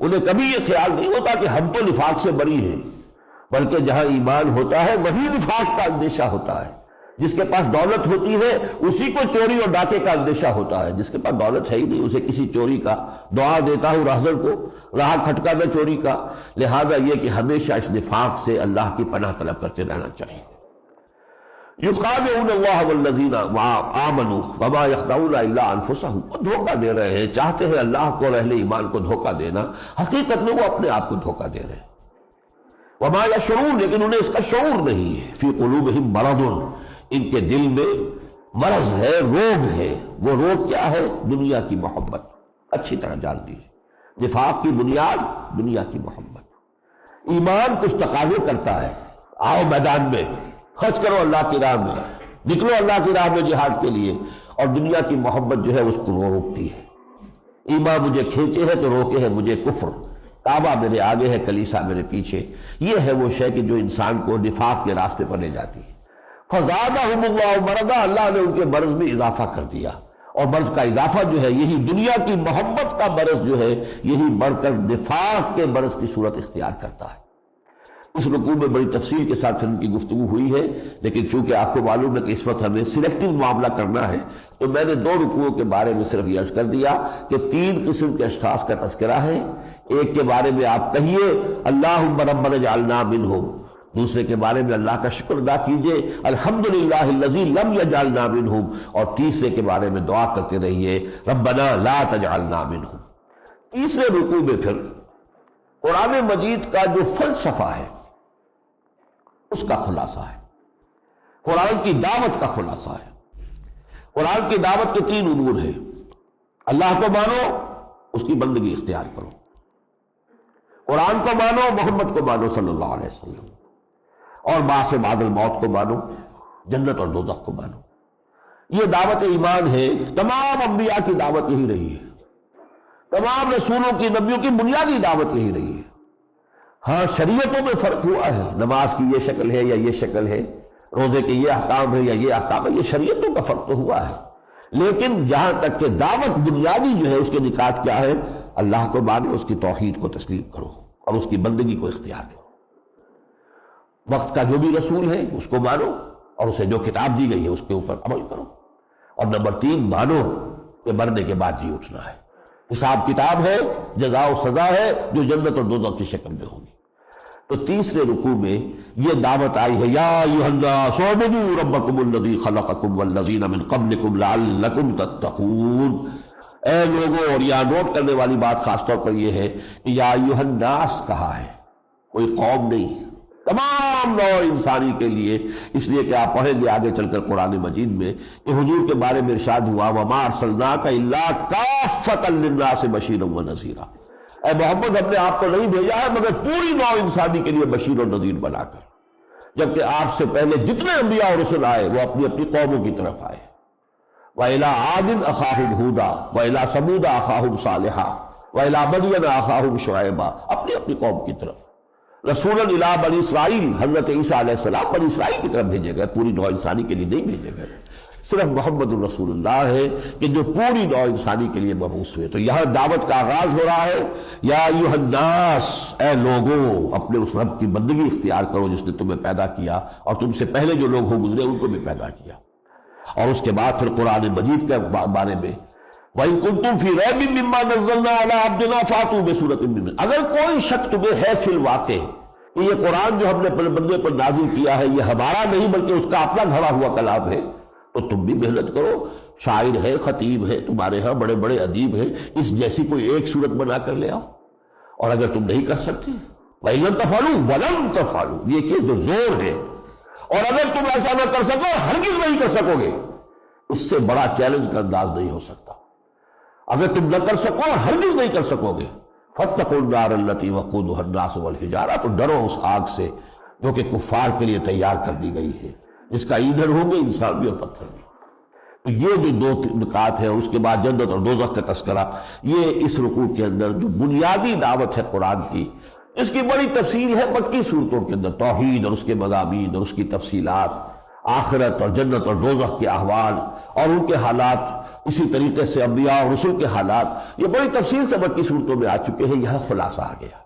انہیں کبھی یہ خیال نہیں ہوتا کہ ہم تو نفاق سے بری ہیں، بلکہ جہاں ایمان ہوتا ہے وہی نفاق کا اندیشہ ہوتا ہے۔ جس کے پاس دولت ہوتی ہے اسی کو چوری اور ڈاکے کا اندیشہ ہوتا ہے، جس کے پاس دولت ہے ہی نہیں اسے کسی چوری کا۔ دعا دیتا ہوں راہزن کو، راہ کھٹکا نہ چوری کا۔ لہذا یہ کہ ہمیشہ اس نفاق سے اللہ کی پناہ طلب کرتے رہنا چاہیے۔ یخادعون اللہ والذین آمنوا وما یخدعون الا انفسهم، وہ دھوکہ دے رہے ہیں، چاہتے ہیں اللہ کو اور اہل ایمان کو دھوکہ دینا، حقیقت میں وہ اپنے آپ کو دھوکہ دے رہے ہیں۔ وما یشعرون، لیکن انہیں اس کا شعور نہیں ہے۔ فی قلوبہم مرض، ان کے دل میں مرض ہے، روگ ہے۔ وہ روگ کیا ہے؟ دنیا کی محبت۔ اچھی طرح جان دیجیے، نفاق کی بنیاد دنیا کی محبت۔ ایمان کچھ تقاضے کرتا ہے، آؤ میدان میں خرچ کرو اللہ کی راہ میں، نکلو اللہ کی راہ میں جہاد کے لیے، اور دنیا کی محبت جو ہے اس کو روکتی ہے۔ ایمان مجھے کھینچے ہے تو روکے ہے مجھے کفر، کعبہ میرے آگے ہے کلیسا میرے پیچھے۔ یہ ہے وہ شے کہ جو انسان کو نفاق کے راستے پر لے جاتی ہے۔ فزادہم اللہ مرضا، اللہ نے ان کے مرض میں اضافہ کر دیا، اور مرض کا اضافہ جو ہے یہی دنیا کی محبت کا مرض جو ہے یہی بڑھ کر نفاق کے مرض کی صورت اختیار کرتا ہے۔ اس رکوع میں بڑی تفصیل کے ساتھ ان کی گفتگو ہوئی ہے، لیکن چونکہ آپ کو معلوم ہے کہ اس وقت ہمیں سلیکٹو معاملہ کرنا ہے، تو میں نے 2 رکوعوں کے بارے میں صرف یہ عرض کر دیا کہ 3 قسم کے اشخاص کا تذکرہ ہے۔ ایک کے بارے میں آپ کہیے اللہم ربنا اجعلنا منہم، دوسرے کے بارے میں اللہ کا شکر ادا کیجئے الحمدللہ الذی لم یجعلنا منہم، اور تیسرے کے بارے میں دعا کرتے رہیے ربنا لا تجعلنا منہم۔ تیسرے رکوع میں پھر قرآن مجید کا جو فلسفہ ہے اس کا خلاصہ ہے، قرآن کی دعوت کا خلاصہ ہے۔ قرآن کی دعوت کے 3 امور ہیں، اللہ کو مانو، اس کی بندگی اختیار کرو، قرآن کو مانو، محمد کو مانو صلی اللہ علیہ وسلم، اور بعث بعد الموت کو مانو، جنت اور دوزخ کو مانو۔ یہ دعوت ایمان ہے، تمام انبیاء کی دعوت یہی رہی ہے، تمام رسولوں کی نبیوں کی بنیادی دعوت یہی رہی ہے۔ ہاں شریعتوں میں فرق ہوا ہے، نماز کی یہ شکل ہے یا یہ شکل ہے، روزے کے یہ احکام ہے یا یہ احکام ہے، یہ شریعتوں کا فرق تو ہوا ہے، لیکن جہاں تک کہ دعوت بنیادی جو ہے اس کے نکات کیا ہے؟ اللہ کو مانو، اس کی توحید کو تسلیم کرو اور اس کی بندگی کو اختیار کرو، وقت کا جو بھی رسول ہے اس کو مانو اور اسے جو کتاب دی گئی ہے اس کے اوپر عمل کرو، اور نمبر 3 مانو کہ مرنے کے بعد جی اٹھنا ہے، حساب کتاب ہے، جزا و سزا ہے جو جنت اور دوزخ کی شکل میں ہوگی۔ تو تیسرے رکوع میں یہ دعوت آئی ہے یا ایھا الناس اعبدوا ربکم الذی خلقکم والذین من قبلکم لعلکم تتقون۔ اے لوگوں، اور یہاں نوٹ کرنے والی بات خاص طور پر یہ ہے کہ یا ایھا الناس کہا ہے، کوئی قوم نہیں، تمام نوع انسانی کے لیے، اس لیے کہ آپ پڑھیں گے آگے چل کر قرآن مجید میں کہ حضور کے بارے میں ارشاد ہوا وما ارسلناک الا کافۃ للناس بشیرا ونذیرا، اے محمد ہم نے آپ کو نہیں بھیجا ہے مگر پوری نوع انسانی کے لیے بشیر اور نذیر بنا کر، جبکہ آپ سے پہلے جتنے انبیاء اور رسل آئے وہ اپنی اپنی قوموں کی طرف آئے۔ وَإِلَىٰ عَادٍ أَخَاهُمْ هُودًا وَإِلَىٰ ثَمُودَ أَخَاهُمْ صَالِحًا وَإِلَىٰ مَدْيَنَ أَخَاهُمْ شُعَيْبًا، اپنی اپنی قوم کی طرف۔ رسولاً اِلیٰ بنی اسرائیل، حضرت عیسیٰ علیہ السلام بنی اسرائیل کی طرف بھیجے گئے، پوری نوع انسانی کے لیے نہیں بھیجے گئے، صرف محمد الرسول اللہ ہے کہ جو پوری نوع انسانی کے لیے مبعوث ہوئے۔ تو یہاں دعوت کا آغاز ہو رہا ہے یا ایھا الناس، اے لوگوں اپنے اس رب کی بندگی اختیار کرو جس نے تمہیں پیدا کیا اور تم سے پہلے جو لوگ ہو گزرے ان کو بھی پیدا کیا۔ اور اس کے بعد پھر قرآن مجید کے بارے میں وَإِن كُنتُمْ فِي رَيْبٍ مِّمَّا نَزَّلْنَا عَلَىٰ عَبْدِنَا فَأْتُوا بِسُورَةٍ مِّن مِّثْلِهِ، اگر کوئی شک تمہیں ہے فی الواقع کہ یہ قرآن جو ہم نے اپنے بندے پر نازل کیا ہے یہ ہمارا نہیں بلکہ اس کا اپنا گھڑا ہوا کلام ہے، تو تم بھی محنت کرو، شاعر ہے، خطیب ہے، تمہارے ہاں بڑے بڑے ادیب ہیں، اس جیسی کوئی ایک صورت بنا کر لے آؤ۔ اور اگر تم نہیں کر سکتے وَإِن لَّمْ تَفْعَلُوا وَلَن تَفْعَلُوا، یہ کہ جو زور ہے، اور اگر تم ایسا نہ کر سکو ہرگز نہیں کر سکو گے، اس سے بڑا چیلنج کا انداز نہیں ہو سکتا۔ اگر تم نہ کر سکو ہرگز نہیں کر سکو گے فَاتَّقُوا النَّارَ الَّتِی وَقُودُهَا النَّاسُ وَالْحِجَارَةُ، تو ڈرو اس آگ سے جو کہ کفار کے لیے تیار کر دی گئی ہے، جس کا ایندھن ہوں گے انسان بھی اور پتھر بھی۔ یہ جو دو نکات ہیں، اس کے بعد جنت اور دوزخ کا تذکرہ، یہ اس رکوع کے اندر جو بنیادی دعوت ہے قرآن کی، اس کی بڑی تفصیل ہے مکی صورتوں کے اندر، توحید اور اس کے مضامین اور اس کی تفصیلات، آخرت اور جنت اور دوزخ کے احوال اور ان کے حالات، اسی طریقے سے انبیاء اور رسل کے حالات، یہ بڑی تفصیل سے مکی صورتوں میں آ چکے ہیں۔ یہاں خلاصہ آ گیا۔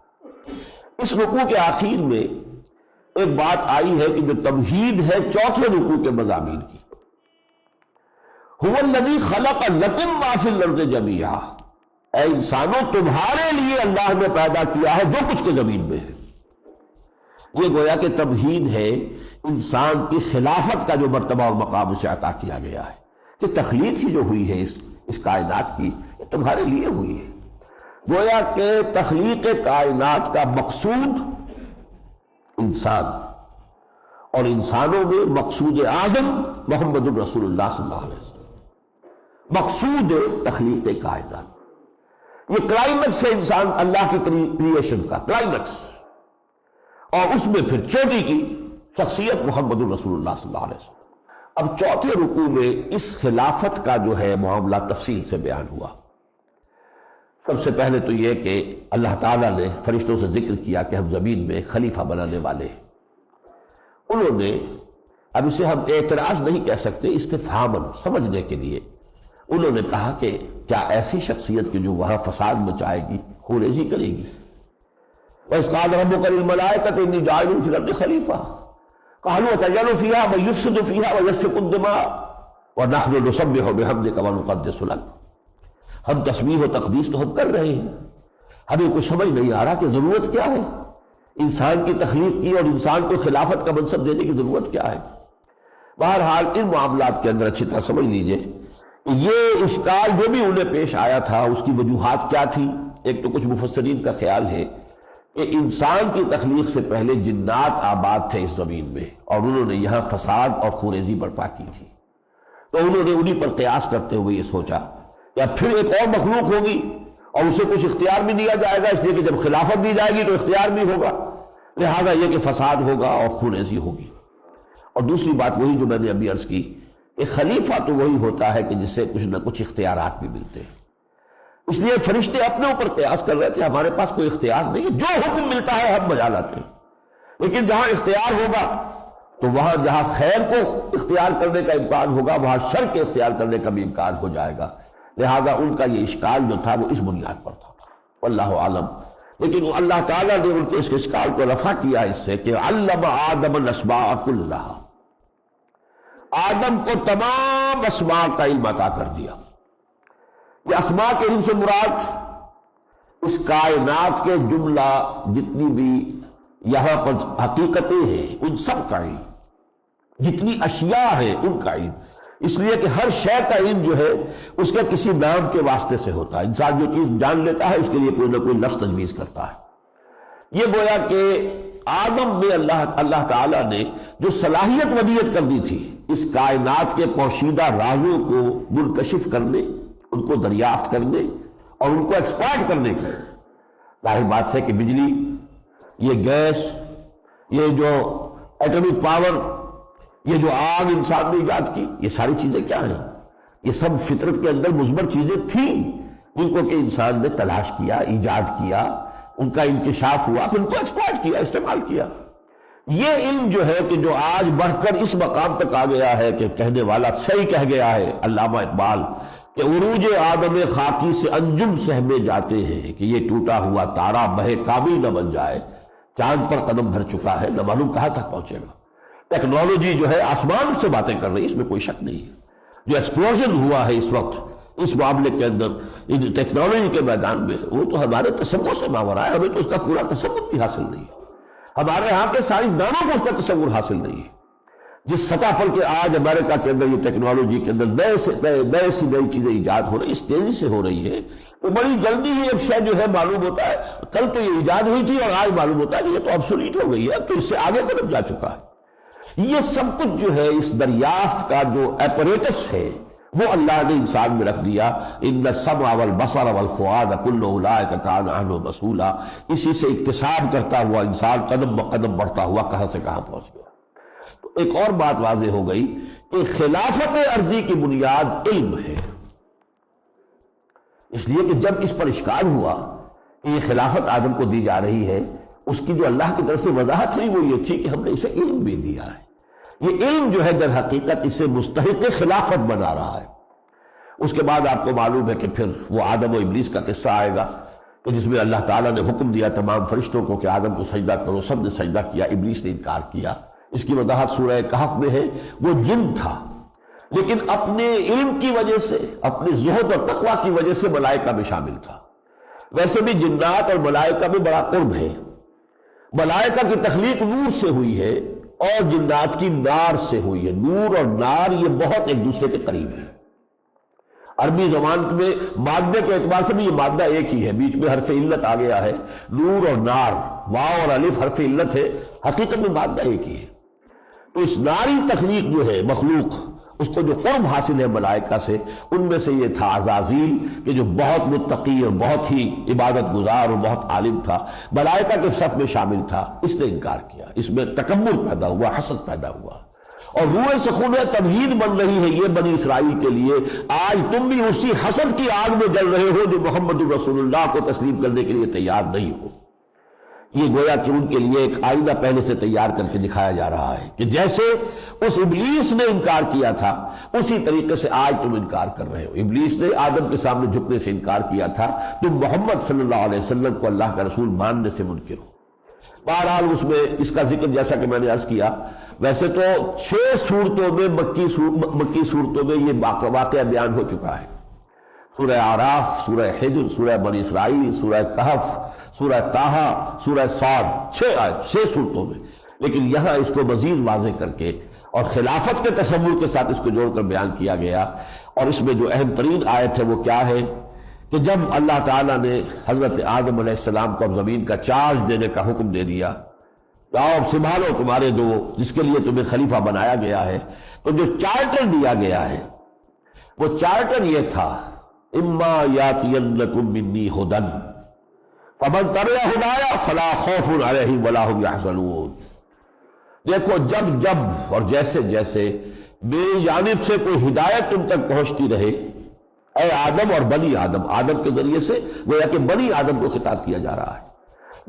اس رکوع کے آخر میں ایک بات آئی ہے کہ جو تمہید ہے چوتھے رکوع کے مضامین کی، هو الذی خلق لکم ما فی الارض جمیعا، اے انسانوں تمہارے لیے اللہ نے پیدا کیا ہے جو کچھ کے زمین میں ہے۔ یہ گویا کہ تمہید ہے انسان کی خلافت کا جو مرتبہ اور مقام اسے عطا کیا گیا ہے، کہ تخلیق ہی جو ہوئی ہے اس کائنات کی، یہ تمہارے لیے ہوئی ہے۔ گویا کہ تخلیق کائنات کا مقصود انسان، اور انسانوں میں مقصود اعظم محمد الرسول اللہ صلی اللہ علیہ وسلم، مقصود تخلیق کائنات۔ یہ کلائمیکس ہے انسان اللہ کی کریشن کا کلائمیکس، اور اس میں پھر چوٹی کی شخصیت محمد الرسول اللہ صلی اللہ علیہ وسلم۔ اب چوتھے رکوع میں اس خلافت کا جو ہے معاملہ تفصیل سے بیان ہوا۔ سب سے پہلے تو یہ کہ اللہ تعالیٰ نے فرشتوں سے ذکر کیا کہ ہم زمین میں خلیفہ بنانے والے ہیں۔ انہوں نے، اب اسے ہم اعتراض نہیں کہہ سکتے، استفہاماً سمجھنے کے لیے انہوں نے کہا کہ کیا ایسی شخصیت کی جو وہاں فساد مچائے گی، خونریزی کرے گی؟ وَإِذْ قَالَ رَبُّكَ لِلْمَلَائِكَةِ إِنِّي جَاعِلٌ فِي الْأَرْضِ خَلِيفَةً قَالُوا أَتَجْعَلُ فِيهَا مَن يُفْسِدُ فِيهَا وَيَسْفِكُ الدِّمَاءَ وَنَحْنُ نُسَبِّحُ بِحَمْدِكَ وَنُقَدِّسُ لَكَ۔ ہم تسبیح و تقدیس تو ہم کر رہے ہیں، ہمیں کچھ سمجھ نہیں آ رہا کہ ضرورت کیا ہے انسان کی تخلیق کی اور انسان کو خلافت کا منصب دینے کی ضرورت کیا ہے۔ بہرحال ان معاملات کے اندر اچھی طرح سمجھ لیجئے کہ یہ اشکال جو بھی انہیں پیش آیا تھا اس کی وجوہات کیا تھی۔ ایک تو کچھ مفسرین کا خیال ہے کہ انسان کی تخلیق سے پہلے جنات آباد تھے اس زمین میں، اور انہوں نے یہاں فساد اور خونریزی برپا کی تھی، تو انہوں نے انہی پر قیاس کرتے ہوئے یہ سوچا یا پھر ایک اور مخلوق ہوگی اور اسے کچھ اختیار بھی دیا جائے گا، اس لیے کہ جب خلافت دی جائے گی تو اختیار بھی ہوگا، لہذا یہ کہ فساد ہوگا اور خونریزی ہوگی۔ اور دوسری بات وہی جو میں نے ابھی عرض کی کہ خلیفہ تو وہی ہوتا ہے کہ جس سے کچھ نہ کچھ اختیارات بھی ملتے ہیں۔ اس لیے فرشتے اپنے اوپر قیاس کر رہے تھے، ہمارے پاس کوئی اختیار نہیں ہے، جو حکم ملتا ہے ہم بجا لاتے ہیں، لیکن جہاں اختیار ہوگا تو وہاں جہاں خیر کو اختیار کرنے کا امکان ہوگا وہاں شر کے اختیار کرنے کا بھی امکان ہو جائے گا، لہذا ان کا یہ اشکال جو تھا وہ اس بنیاد پر تھا، واللہ عالم۔ لیکن اللہ تعالیٰ نے ان کے اس اشکال کو رفع کیا اس سے کہ علم آدم الاسماء کلھا، آدم کو تمام اسماء کا علم عطا کر دیا۔ یہ اسماء کے علم سے مراد اس کائنات کے جملہ جتنی بھی یہاں پر حقیقتیں ہیں ان سب کا علم، جتنی اشیاء ہیں ان کا علم، اس لیے کہ ہر شے کا علم جو ہے اس کے کسی نام کے واسطے سے ہوتا ہے۔ انسان جو چیز جان لیتا ہے اس کے لیے کوئی نہ کوئی لفظ تجویز کرتا ہے۔ یہ گویا کہ آدم میں اللہ تعالیٰ نے جو صلاحیت ودیت کر دی تھی اس کائنات کے پوشیدہ رازوں کو منکشف کرنے، ان کو دریافت کرنے اور ان کو ایکسپلائٹ کرنے کی، ظاہر بات ہے کہ بجلی، یہ گیس، یہ جو ایٹمک پاور، یہ جو آگ انسان نے ایجاد کی، یہ ساری چیزیں کیا ہیں؟ یہ سب فطرت کے اندر مثبت چیزیں تھیں جن کو کہ انسان نے تلاش کیا، ایجاد کیا، ان کا انکشاف ہوا، پھر ان کو ایکسپلائٹ کیا، استعمال کیا۔ یہ علم جو ہے کہ جو آج بڑھ کر اس مقام تک آ گیا ہے کہ کہنے والا صحیح کہہ گیا ہے علامہ اقبال کہ عروج آدم خاکی سے انجم سہمے جاتے ہیں کہ یہ ٹوٹا ہوا تارا بہے کامل نہ بن جائے، چاند پر قدم دھر چکا ہے نہ معلوم کہاں تک پہنچے گا۔ ٹیکنالوجی جو ہے آسمان سے باتیں کر رہی ہے، اس میں کوئی شک نہیں ہے۔ جو ایکسپلوژن ہوا ہے اس وقت اس معاملے کے اندر ٹیکنالوجی کے میدان میں، وہ تو ہمارے تصور سے ماورا ہے، ہمیں تو اس کا پورا تصور بھی حاصل نہیں ہے، ہمارے ہاں کے سائنسدانوں کو اس کا تصور حاصل نہیں ہے۔ جس سطح پر کہ آج امریکہ کے اندر یہ ٹیکنالوجی کے اندر نئے سی نئی چیزیں ایجاد ہو رہی، اس تیزی سے ہو رہی ہے، تو بڑی جلدی ہی ایک شے جو ہے معلوم ہوتا ہے، کل تو یہ ایجاد ہوئی تھی اور آج معلوم ہوتا ہے کہ یہ تو obsolete ہو گئی ہے، اب تو اس سے آگے قدم جا چکا ہے۔ یہ سب کچھ جو ہے اس دریافت کا جو ایپریٹس ہے وہ اللہ نے انسان میں رکھ دیا۔ ان السمع والبصر والفؤاد کل اولئک کان عنہ مسئولا، اسی سے اکتساب کرتا ہوا انسان قدم بقدم بڑھتا ہوا کہاں سے کہاں پہنچ گیا۔ تو ایک اور بات واضح ہو گئی کہ خلافت عرضی کی بنیاد علم ہے، اس لیے کہ جب اس پر اشکال ہوا کہ یہ خلافت آدم کو دی جا رہی ہے، اس کی جو اللہ کی طرف سے وضاحت ہوئی وہ یہ تھی کہ ہم نے اسے علم بھی دیا ہے، یہ علم جو ہے در حقیقت اسے مستحق خلافت بنا رہا ہے۔ اس کے بعد آپ کو معلوم ہے کہ پھر وہ آدم و ابلیس کا قصہ آئے گا کہ جس میں اللہ تعالیٰ نے حکم دیا تمام فرشتوں کو کہ آدم کو سجدہ کرو، سب نے سجدہ کیا، ابلیس نے انکار کیا۔ اس کی وضاحت سورہ کہف میں ہے۔ وہ جن تھا لیکن اپنے علم کی وجہ سے، اپنے زہد اور تقویٰ کی وجہ سے ملائکہ میں شامل تھا۔ ویسے بھی جنات اور ملائکہ میں بڑا قرب ہے، ملائکہ کی تخلیق نور سے ہوئی ہے اور جنات کی نار سے ہوئی ہے۔ نور اور نار یہ بہت ایک دوسرے کے قریب ہیں۔ عربی زبان میں مادے کے اعتبار سے بھی یہ مادہ ایک ہی ہے، بیچ میں حرف علت آ گیا ہے، نور اور نار، واو اور الف حرف علت ہے، حقیقت میں مادہ ایک ہی ہے۔ تو اس ناری تخلیق جو ہے مخلوق، اس کو جو قرب حاصل ہے ملائکہ سے، ان میں سے یہ تھا عزازیل کہ جو بہت متقی اور بہت ہی عبادت گزار اور بہت عالم تھا، ملائکہ کے صف میں شامل تھا، اس نے انکار کیا۔ اس میں تکبر پیدا ہوا، حسد پیدا ہوا، اور روح سخون تمہید بن رہی ہے یہ بنی اسرائیل کے لیے۔ آج تم بھی اسی حسد کی آگ میں جل رہے ہو جو محمد رسول اللہ کو تسلیم کرنے کے لیے تیار نہیں ہو۔ یہ گویا کہ ان کے لیے ایک آئینہ پہلے سے تیار کر کے دکھایا جا رہا ہے کہ جیسے اس ابلیس نے انکار کیا تھا اسی طریقے سے آج تم انکار کر رہے ہو۔ ابلیس نے آدم کے سامنے جھکنے سے انکار کیا تھا، تم محمد صلی اللہ علیہ وسلم کو اللہ کا رسول ماننے سے منکر ہو۔ بہرحال اس میں اس کا ذکر جیسا کہ میں نے عرض کیا، ویسے تو 6 صورتوں میں مکی صورتوں میں یہ واقعہ بیان ہو چکا ہے۔ سورہ اعراف، سورہ حجر، سورہ بنی اسرائیل، سورہ کہف، سورہ طٰہٰ، سورہ صاد، 6 صورتوں میں، لیکن یہاں اس کو مزید واضح کر کے اور خلافت کے تصور کے ساتھ اس کو جوڑ کر بیان کیا گیا۔ اور اس میں جو اہم ترین آیت ہے وہ کیا ہے کہ جب اللہ تعالیٰ نے حضرت آدم علیہ السلام کو اب زمین کا چارج دینے کا حکم دے دیا، جاؤ سنبھالو تمہارے دو جس کے لیے تمہیں خلیفہ بنایا گیا ہے، تو جو چارٹر دیا گیا ہے وہ چارٹر یہ تھا، اما یاتینکم منی ھدی فمن تبع ھدایا فلا خوف علیہم ولا ھم یحزنون۔ دیکھو جب اور جیسے جیسے میری جانب سے کوئی ہدایت تم تک پہنچتی رہے، اے آدم اور بنی آدم، آدم کے ذریعے سے گویا کہ بنی آدم کو خطاب کیا جا رہا ہے،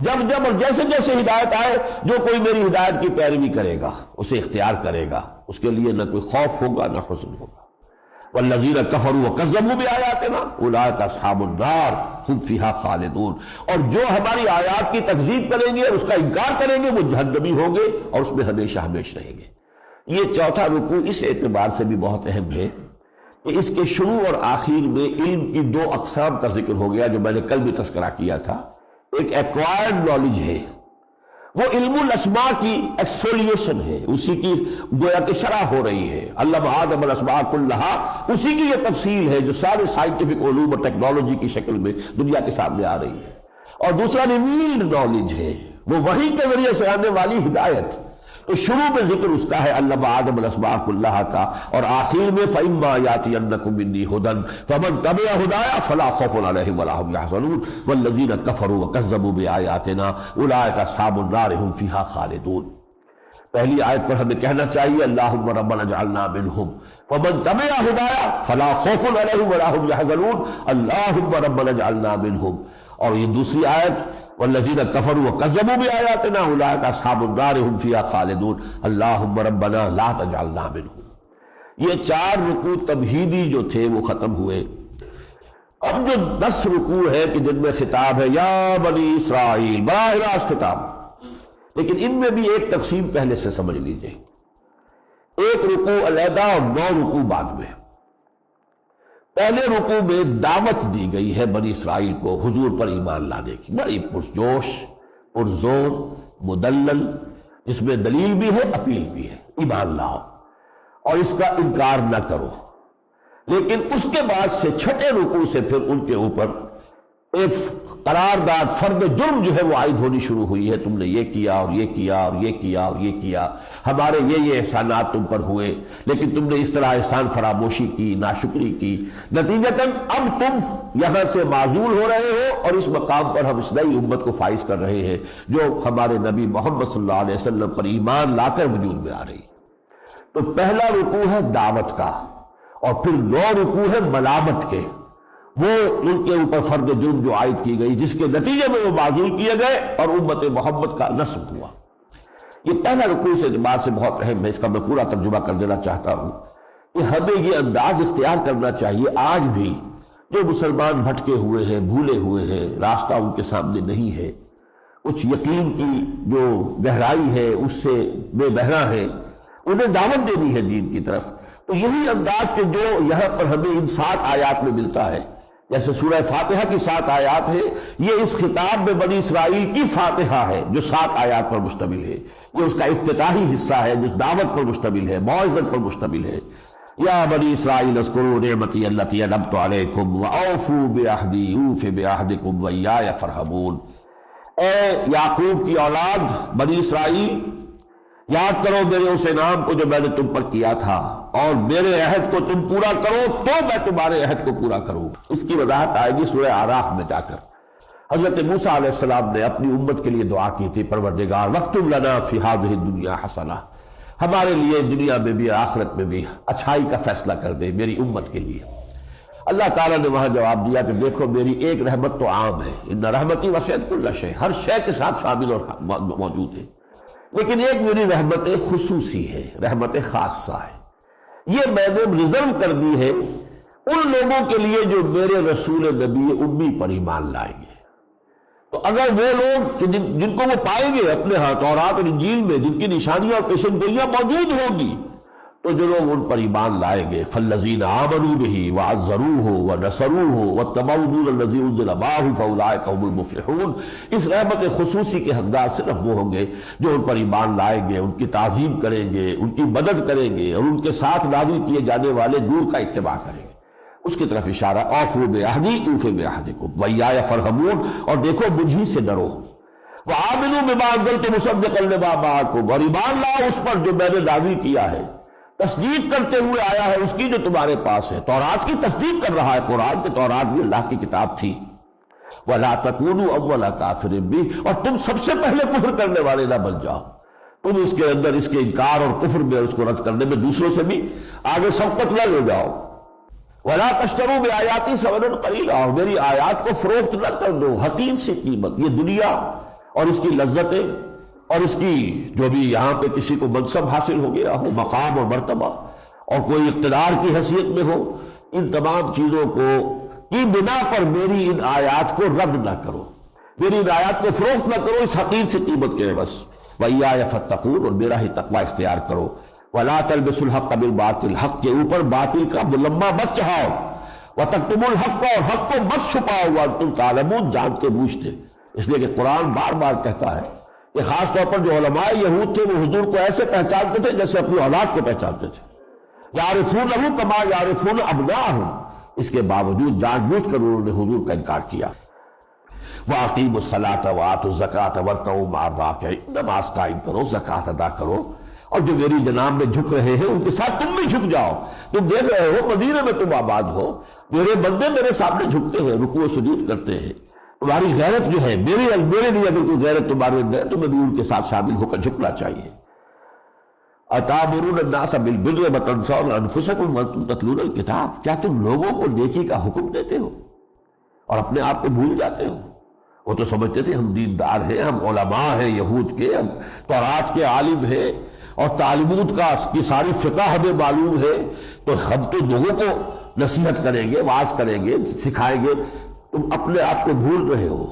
جب اور جیسے جیسے ہدایت آئے، جو کوئی میری ہدایت کی پیروی کرے گا، اسے اختیار کرے گا، اس کے لیے نہ کوئی خوف ہوگا نہ حزن ہوگا۔ والذین کفروا وکذبوا بآیاتنا اولئک اصحاب النار ھم فیہا خالدون۔ اور جو ہماری آیات کی تکذیب کریں گے اور اس کا انکار کریں گے وہ جہنمی ہوں گے اور اس میں ہمیشہ ہمیشہ رہیں گے۔ یہ چوتھا رکوع اس اعتبار سے بھی بہت اہم ہے کہ اس کے شروع اور آخر میں علم کی 2 اقسام کا ذکر ہو گیا جو میں نے کل بھی تذکرہ کیا تھا۔ ایک ایکوائرڈ نالج ہے، وہ علم الاسماء کی ایکسفولیشن ہے، اسی کی گویا کہ شرح ہو رہی ہے، علم آدم الاسماء کلھا، اسی کی یہ تفصیل ہے جو سارے سائنٹیفک علوم اور ٹیکنالوجی کی شکل میں دنیا کے سامنے آ رہی ہے۔ اور دوسرا ریویلڈ نالج ہے، وہ وحی کے ذریعے سے آنے والی ہدایت۔ تو شروع میں ذکر اس کا ہے علم آدم الاسماء کلھا کا، اور آخر میں فإما یأتینکم منی ھدی فمن تبع ھدایا فلا خوف علیہم ولا ھم یحزنون والذین کفروا وکذبوا بآیاتنا اولئک اصحاب النار ھم فیہا خالدون۔ پہلی آیت پر ہمیں کہنا چاہیے اللہم ربنا اجعلنا منہم، فمن تبع ھدایا فلا خوف علیہم ولا ھم یحزنون اللہم ربنا اجعلنا منہم۔ اور یہ دوسری آیت والذین کفروا وکذبوا بآیاتنا اولئک اصحاب النار ھم فیہا خالدون اللہم ربنا لا تجعلنا منہم۔ یہ 4 رکوع تمہیدی جو تھے وہ ختم ہوئے۔ اب جو 10 رکوع ہے کہ جن میں خطاب ہے یا بنی اسرائیل، براہ راست خطاب، لیکن ان میں بھی ایک تقسیم پہلے سے سمجھ لیجئے، ایک رکوع علیحدہ اور 9 رکوع بعد میں۔ پہلے رکوع میں دعوت دی گئی ہے بنی اسرائیل کو حضور پر ایمان لانے کی، بڑی پرجوش، پرزور، مدلل، جس میں دلیل بھی ہے اپیل بھی ہے، ایمان لاؤ اور اس کا انکار نہ کرو۔ لیکن اس کے بعد سے 6 رکوع سے پھر ان کے اوپر ایک قرارداد، فرد جرم جو ہے وہ عائد ہونی شروع ہوئی ہے، تم نے یہ کیا اور یہ کیا اور یہ کیا اور یہ کیا، ہمارے یہ احسانات تم پر ہوئے لیکن تم نے اس طرح احسان فراموشی کی، ناشکری کی، نتیجتاً اب تم یہاں سے معزول ہو رہے ہو اور اس مقام پر ہم اس نئی امت کو فائز کر رہے ہیں جو ہمارے نبی محمد صلی اللہ علیہ وسلم پر ایمان لا کر وجود میں آ رہی ہے۔ تو پہلا رکوع ہے دعوت کا، اور پھر 9 رکوع ہے ملامت کے، وہ ان کے اوپر فرد جرم جو عائد کی گئی، جس کے نتیجے میں وہ معذور کیے گئے اور امت محمد کا نصب ہوا۔ یہ پہلا رکوع اس اعتبار سے بہت اہم ہے، اس کا میں پورا ترجمہ کر دینا چاہتا ہوں کہ ہمیں یہ انداز اختیار کرنا چاہیے آج بھی، جو مسلمان بھٹکے ہوئے ہیں، بھولے ہوئے ہیں، راستہ ان کے سامنے نہیں ہے، کچھ یقین کی جو گہرائی ہے اس سے بے بہرا ہے، انہیں دعوت دینی ہے دین کی طرف۔ تو یہی انداز کہ جو یہاں پر ہمیں ان 7 آیات میں ملتا ہے، جیسے سورہ فاتحہ کی 7 آیات ہے، یہ اس خطاب میں بنی اسرائیل کی فاتحہ ہے جو 7 آیات پر مشتمل ہے، یہ اس کا افتتاحی حصہ ہے جو دعوت پر مشتمل ہے، موعظت پر مشتمل ہے۔ یا بنی اسرائیل اذکروا نعمتی التی انعمت علیکم واوفوا بعہدی اوف بعہدکم وایای فارہبون۔ اے یعقوب کی اولاد بنی اسرائیل، یاد کرو میرے اس انعام کو جو میں نے تم پر کیا تھا، اور میرے عہد کو تم پورا کرو تو میں تمہارے عہد کو پورا کروں۔ اس کی وضاحت آئے گی سورہ اعراف میں جا کر۔ حضرت موسیٰ علیہ السلام نے اپنی امت کے لیے دعا کی تھی، پروردگار واکتب لنا فی ہذہ الدنیا حسنہ، ہمارے لیے دنیا میں بھی آخرت میں بھی اچھائی کا فیصلہ کر دے میری امت کے لیے۔ اللہ تعالیٰ نے وہاں جواب دیا کہ دیکھو میری ایک رحمت تو عام ہے، ان رحمتی وسعت کل شیء، ہر شے کے ساتھ شامل اور موجود ہے، لیکن ایک میری رحمت خصوصی ہے، رحمت خاصہ ہے، یہ میں نے ریزرو کر دی ہے ان لوگوں کے لیے جو میرے رسول نبی امی پر ایمان لائیں گے۔ تو اگر وہ لوگ جن کو وہ پائیں گے اپنے ہاں تورات اور انجیل میں، جن کی نشانیاں اور پیشن گوئیاں موجود ہوں گی، تو جو لوگ ان پر ایمان لائیں گے، فالذین آمنوا بہ وعزروہ ونصروہ واتبعوا النور الذی انزل معہ فاولئک هم المفلحون، اس رحمت خصوصی کے حقدار صرف وہ ہوں گے جو ان پر ایمان لائیں گے، ان کی تعظیم کریں گے، ان کی مدد کریں گے، اور ان کے ساتھ نازل کیے جانے والے نور کا اتباع کریں گے۔ اس کی طرف اشارہ، اوفوا بعہدی اوف بعہدکم وایای فارہبون، اور دیکھو مجھ ہی سے ڈرو، وآمنوا بما انزلت مصدقا لما معکم، اور ایمان لاؤ اس پر جو میں نے نازل کیا ہے، تصدیق کرتے ہوئے آیا ہے اس کی جو تمہارے پاس ہے۔ تورات کی تصدیق کر رہا ہے قرآن، کہ تورات بھی اللہ کی کتاب تھی۔ وَلَا تَكُونُوا أَوَّلَ كَافِرٍ بِهِ، اور تم سب سے پہلے کفر کرنے والے نہ بن جاؤ، تم اس کے اندر اس کے انکار اور کفر میں، اس کو رد کرنے میں دوسروں سے بھی آگے سبقت نہ لے جاؤ۔ وَلَا تَشْتَرُوا بِآيَاتِي ثَمَنًا قَلِيلًا، اور میری آیات کو فروخت نہ کر دو حقیر سی قیمت۔ یہ دنیا اور اس کی لذتیں اور اس کی جو بھی یہاں پہ کسی کو منصب حاصل ہو گیا ہو، مقام اور مرتبہ، اور کوئی اقتدار کی حیثیت میں ہو، ان تمام چیزوں کو کی بنا پر میری ان آیات کو رد نہ کرو، میری ان آیات کو فروخت نہ کرو اس حقیر سی قیمت کے بس۔ وَإِيَّايَ فَاتَّقُونِ، اور میرا ہی تقوی اختیار کرو۔ وَلَا تَلْبِسُوا الْحَقَّ بِالْبَاطِلِ، حق کے اوپر باطل کا ملمہ مت چڑھاؤ۔ وَتَكْتُمُوا الْحَقَّ، اور حق کو مت چھپاؤ، وَأَنْتُمْ تَعْلَمُونَ، جانتے بوجھتے۔ اس لیے کہ قرآن بار بار کہتا ہے کہ خاص طور پر جو علماء یہود تھے وہ حضور کو ایسے پہچانتے تھے جیسے اپنی اولاد کو پہچانتے تھے، یعرفونہ کما یعرفون ابناءہم، اس کے باوجود جان بوجھ کر انہوں نے حضور کا انکار کیا۔ وَأَقِیمُوا الصَّلَاةَ وَآتُوا الزَّکَاةَ وَارْکَعُوا مَعَ الرَّاکعِینَ، نماز قائم کرو، زکوٰۃ ادا کرو، اور جو میری جناب میں جھک رہے ہیں ان کے ساتھ تم بھی جھک جاؤ۔ تم دیکھ رہے ہو مدینے میں تم آباد ہو، میرے بندے میرے سامنے جھکتے ہیں، رکوع و سجود کرتے ہیں، تمہاری غیرت جو ہے میرے لیے اگر کوئی غیرت تمہارے اندر ہے، تمہیں بھی ان کے ساتھ شامل ہو کر جھکنا چاہیے۔ أَتَأْمُرُونَ النَّاسَ بِالْبِرِّ وَتَنْسَوْنَ أَنفُسَكُمْ وَأَنْتُمْ تَتْلُونَ الْكِتَابَ، کیا تم لوگوں کو نیکی کا حکم دیتے ہو اور اپنے آپ کو بھول جاتے ہو؟ وہ تو سمجھتے تھے ہم دیندار ہیں، ہم علماء ہیں یہود کے، ہم تورات کے عالم ہیں، اور تعلیمات کی ساری فقہ ہمیں معلوم ہے، تو ہم تو لوگوں کو نصیحت کریں گے، واعظ کریں گے، سکھائیں گے، تم اپنے آپ کو بھول رہے ہو۔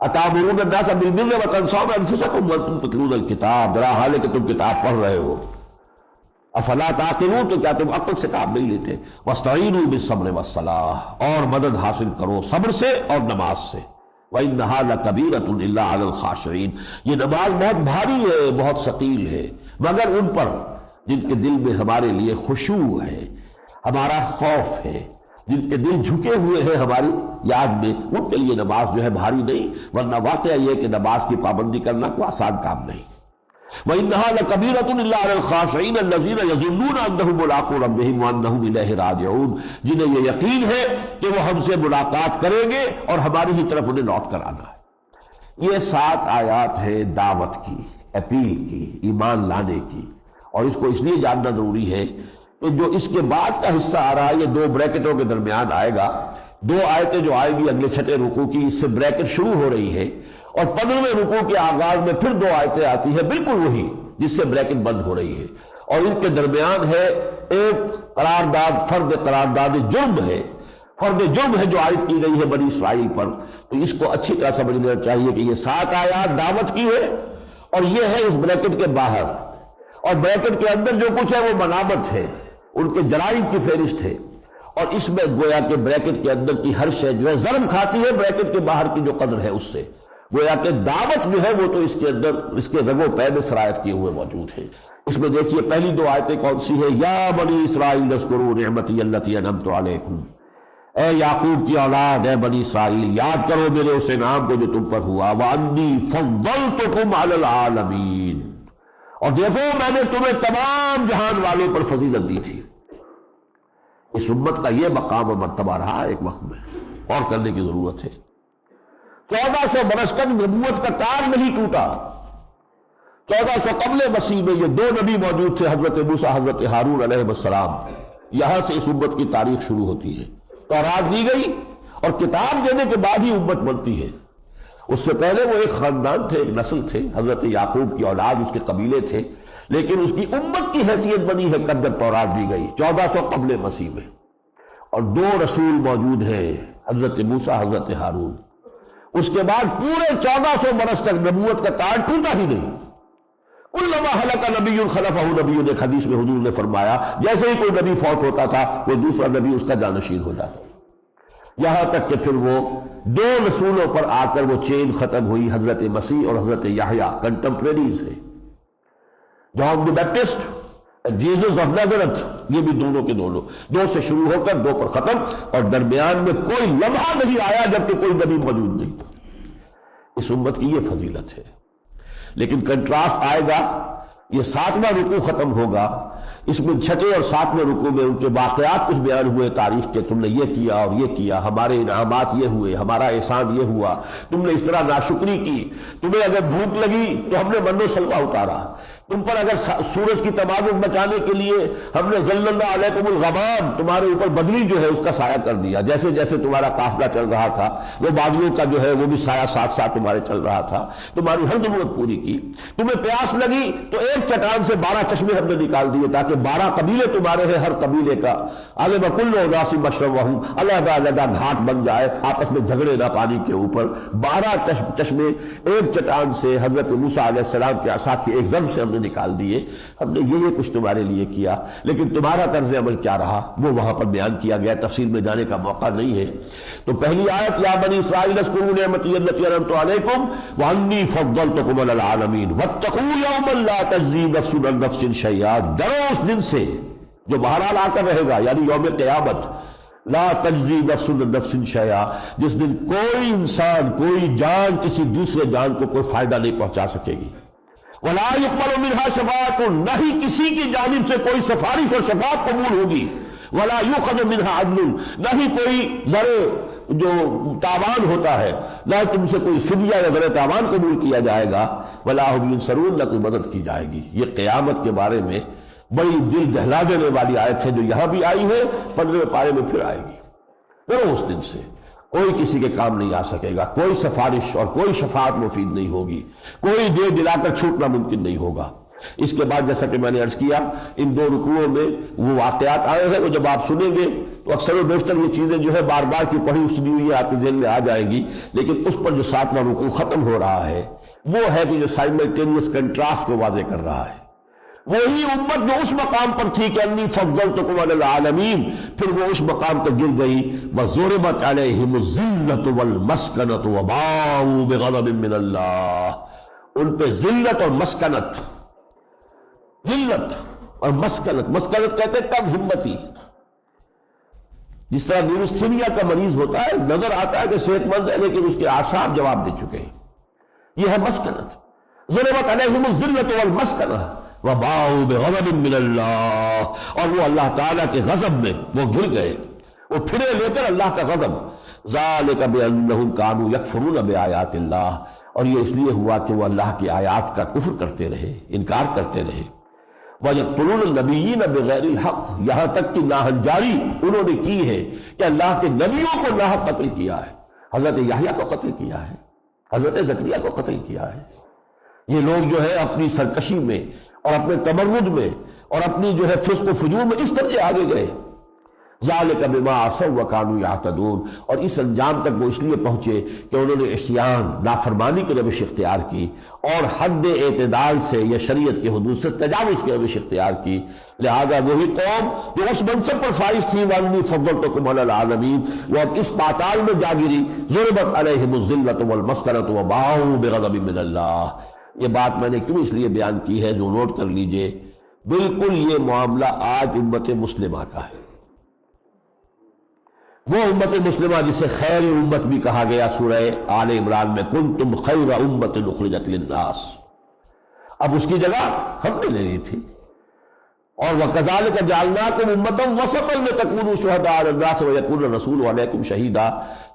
أَتَأْمُرُونَ النَّاسَ بِالْبِرِّ وَتَنْسَوْنَ أَنفُسَكُمْ وَأَنْتُمْ تَتْلُونَ الْكِتَابَ، درا حال ہے کہ تم کتاب پڑھ رہے ہو۔ أَفَلَا تَعْقِلُونَ، تو کیا تم عقل سے کام نہیں لیتے؟ وَاسْتَعِینُوا بِالصَّبْرِ وَالصَّلَاةِ، اور مدد حاصل کرو صبر سے اور نماز سے۔ وَإِنَّهَا لَكَبِيرَةٌ إِلَّا عَلَى الْخَاشِعِينَ، یہ نماز بہت بھاری ہے، بہت ثقیل ہے، مگر ان پر جن کے دل میں ہمارے لیے خشوع ہے، ہمارا خوف ہے، جن کے دل جھکے ہوئے ہیں ہماری یاد میں، ان کے لیے نماز جو ہے بھاری نہیں، ورنہ واقعہ یہ کہ نماز کی پابندی کرنا کوئی آسان کام نہیں۔ وَإِنَّهَا لَكَبِيرَةٌ إِلَّا عَلَى الْخَاشِعِينَ الَّذِينَ يَظُنُّونَ أَنَّهُم مُّلَاقُو رَبِّهِمْ وَأَنَّهُمْ إِلَيْهِ رَاجِعُونَ، جنہیں یہ یقین ہے کہ وہ ہم سے ملاقات کریں گے اور ہماری ہی طرف انہیں لوٹ کر آنا ہے۔ یہ 7 آیات ہیں دعوت کی، اپیل کی، ایمان لانے کی، اور اس کو اس لیے جاننا ضروری ہے کہ جو اس کے بعد کا حصہ آ رہا ہے یہ دو بریکٹوں کے درمیان آئے گا. دو آیتیں جو آئے گی اگلے چھٹے رکوع کی، اس سے بریکٹ شروع ہو رہی ہے، اور 15ویں رکوع کے آغاز میں پھر دو آیتیں آتی ہیں بالکل وہی جس سے بریکٹ بند ہو رہی ہے، اور ان کے درمیان ہے ایک قرارداد، فرض قرارداد جرم ہے، فرض جرم ہے جو عائد کی گئی ہے بنی اسرائیل پر. تو اس کو اچھی طرح سمجھ لینا چاہیے کہ یہ 7 آیات دعوت کی ہے، اور یہ ہے اس بریکٹ کے باہر، اور بریکٹ کے اندر جو کچھ ہے وہ منابت ہے، ان کے جرائم کی فہرست ہے. اور اس میں گویا کہ بریکٹ کے اندر کی ہر شے جو ہے ضرب کھاتی ہے بریکٹ کے باہر کی جو قدر ہے اس سے. گویا کہ دعوت جو ہے وہ تو اس کے اندر اس کے رگ و پے میں سرایت کیے ہوئے موجود ہے. اس میں دیکھیے پہلی دو آیتیں کون سی ہے؟ یا بنی اسرائیل اذکروا نعمتی التی انعمت علیکم، اے یعقوب کی اولاد، اے بنی اسرائیل یاد کرو میرے اس انعام کو جو تم پر ہوا. وانی فضلتکم علی العالمین، اور دیکھو میں نے تمہیں تمام جہان والوں پر فضیلت دی تھی. اس امت کا یہ مقام و مرتبہ رہا ایک وقت میں، اور کرنے کی ضرورت ہے. 1400 برس تک نبوت کا تاج نہیں ٹوٹا. 1400 قبل مسیح میں یہ دو نبی موجود تھے، حضرت موسیٰ، حضرت ہارون علیہ السلام. یہاں سے اس امت کی تاریخ شروع ہوتی ہے. تورات دی گئی، اور کتاب دینے کے بعد ہی امت بنتی ہے. اس سے پہلے وہ ایک خاندان تھے، ایک نسل تھے، حضرت یعقوب کی اولاد، اس کے قبیلے تھے، لیکن اس کی امت کی حیثیت بنی ہے قدر تورات دی گئی 1400 قبل مسیح میں. اور دو رسول موجود ہیں، حضرت موسیٰ، حضرت ہارون. اس کے بعد پورے 1400 برس تک نبوت کا تاج ٹوٹا ہی نہیں. کلما ہلک نبی خلفہ نبی، ایک حدیث میں حضور نے فرمایا جیسے ہی کوئی نبی فوت ہوتا تھا وہ دوسرا نبی اس کا جانشین ہو جاتا. یہاں تک کہ پھر وہ دو رسولوں پر آ کر وہ چین ختم ہوئی، حضرت مسیح اور حضرت یحییٰ کنٹمپریریز ہیں. جان دی بیپٹسٹ، جیزس آف نازرتھ، یہ بھی دونوں کے دونوں، دو سے شروع ہو کر دو پر ختم، اور درمیان میں کوئی لمحہ نہیں آیا جبکہ کوئی نبی موجود نہیں تھا. اس امت کی یہ فضیلت ہے. لیکن کنٹراسٹ آئے گا، یہ 7واں رکوع ختم ہوگا، اس میں 6 اور 7ویں رکوع میں ان کے واقعات کچھ بیان ہوئے تاریخ کے، تم نے یہ کیا اور یہ کیا، ہمارے انعامات یہ ہوئے، ہمارا احسان یہ ہوا، تم نے اس طرح ناشکری کی، تمہیں اگر بھوک لگی تو ہم نے من و سلوہ اتارا، تم پر اگر سورج کی توازن بچانے کے لیے ہم نے ظللنا علیکم الغمام، تمہارے اوپر بدلی جو ہے اس کا سایہ کر دیا، جیسے جیسے تمہارا قافلہ چل رہا تھا وہ بادلوں کا جو ہے وہ بھی سایہ ساتھ ساتھ تمہارے چل رہا تھا، تمہاری ہر ضرورت پوری کی. تمہیں پیاس لگی تو ایک چٹان سے 12 چشمے ہم نے نکال دیے تاکہ 12 قبیلے تمہارے ہیں، ہر قبیلے کا آگے بکل اناس مشربہم، علیحدہ علیحدہ گھاٹ بن جائے، آپس میں جھگڑے نہ پانی کے اوپر. 12 چشمے ایک چٹان سے حضرت موسیٰ علیہ السلام کے عصا کی ایک ضرب سے ہم نے نکال دیے. ہم نے یہ کچھ تمہارے لیے کیا، لیکن تمہارا طرز عمل کیا رہا وہ وہاں پر بیان کیا گیا، تفصیل میں جانے کا موقع نہیں ہے. تو پہلی آیت یا بنی اسرائیل اذکروا نعمتی التی انعمت علیکم وانی فضلتکم علی العالمین واتقوا یوما لا تجزی نفس عن نفس شیئا، ڈرو اس دن سے جو بہرحال آ کر رہے گا، یعنی یوم قیامت. لا تجزی نفس عن نفس شیئا، جس دن کوئی انسان، کوئی جان کسی دوسرے جان کو کوئی فائدہ نہیں پہنچا سکے گی. ولا يقبل منها شفاعۃ، نہ ہی کسی کی جانب سے کوئی سفارش اور شفاعت قبول ہوگی. ولا يؤخذ منها عدل، نہ ہی کوئی ذرے جو تاوان ہوتا ہے، نہ تم سے کوئی فدیہ یا ذرے تاوان قبول کیا جائے گا. ولا هم ينصرون، نہ کوئی مدد کی جائے گی. یہ قیامت کے بارے میں بڑی دل دہلا دینے والی آیت ہے جو یہاں بھی آئی ہے، 15ویں پارے میں پھر آئے گی. ڈرو اس دن سے، کوئی کسی کے کام نہیں آ سکے گا، کوئی سفارش اور کوئی شفاعت مفید نہیں ہوگی، کوئی دے دلا کر چھوٹنا ممکن نہیں ہوگا. اس کے بعد جیسا کہ میں نے عرض کیا ان دو رکوعوں میں وہ واقعات آئے ہیں، وہ جب آپ سنیں گے تو اکثر و بیشتر یہ چیزیں جو ہے بار بار کی پڑھی سنی ہوئی آپ کے ذہن میں آ جائیں گی. لیکن اس پر جو 7واں رکوع ختم ہو رہا ہے وہ ہے کہ جو سائملٹینیس کنٹراسٹ کو واضح کر رہا ہے. وہی امت جو اس مقام پر تھی کہ انی فضلتکم علی العالمین، پھر وہ اس مقام تک گر گئی. وضربت علیہم الذلۃ والمسکنۃ وباؤوا بغضب من اللہ، ان پہ ذلت اور مسکنت، ذلت اور مسکنت، مسکنت کہتے ہیں کم ہمتی. جس طرح نیورستھینیا کا مریض ہوتا ہے، نظر آتا ہے کہ صحت مند ہے لیکن اس کے اعصاب جواب دے چکے ہیں، یہ ہے مسکنت. ضربت علیہم الذلۃ والمسکنۃ وباؤوا بغضب من اللہ، اور وہ اللہ تعالیٰ کے غضب میں وہ گر گئے، وہ پھرے لے کر اللہ کا غضب. ذالک بانہم کانوا یکفرون بآیات اللہ، اور یہ اس لیے ہوا کہ وہ اللہ کی آیات کا کفر کرتے رہے، انکار کرتے رہے. وَيَقْتُلُونَ النَّبِيِّينَ بِغَيْرِ الْحَقِّ، یہاں تک کہ ناہنجاری انہوں نے کی ہے کہ اللہ کے نبیوں کو ناحق قتل کیا ہے۔ حضرت یحییٰ کو قتل کیا ہے، حضرت زکریا کو قتل کیا ہے۔ یہ لوگ جو ہے اپنی سرکشی میں اور اپنے تمرد میں اور اپنی جو ہے فسق و فجور میں اس طرح آگے گئے۔ ذَلِكَ بِمَا عَصَوْا وَكَانُوا يَعْتَدُونَ، اور اس انجام تک وہ اس لیے پہنچے کہ انہوں نے عصیان، نافرمانی کی روش اختیار کی اور حد اعتدال سے یا شریعت کے حدود سے تجاوز کی روش اختیار کی۔ لہذا وہی قوم جو اس منصب پر فائز تھی وَأَنِّي فَضَّلْتُكُمْ عَلَى الْعَالَمِينَ، وہ اب اس پاتال میں جا گری۔ ضُرِبَتْ عَلَيْهِمُ الذِّلَّةُ وَالْمَسْكَنَةُ وَبَاءُوا بِغَضَبٍ مِّنَ اللَّهِ۔ یہ بات میں نے کیوں اس لیے بیان کی ہے جو نوٹ کر لیجئے، بالکل یہ معاملہ آج امت مسلمہ کا ہے۔ وہ امت مسلمہ جسے خیر امت بھی کہا گیا سورہ آل عمران میں، کنتم خیر امت اخرجت للناس، اب اس کی جگہ ہم نے لینی تھی۔ اور وَكَذَلِكَ جَعَلْنَاكُمْ أُمَّةً وَسَطًا لِتَكُونُوا شُهَدَاءَ عَلَى النَّاسِ وَيَكُونَ الرَّسُولُ عَلَيْكُمْ شَهِيدًا،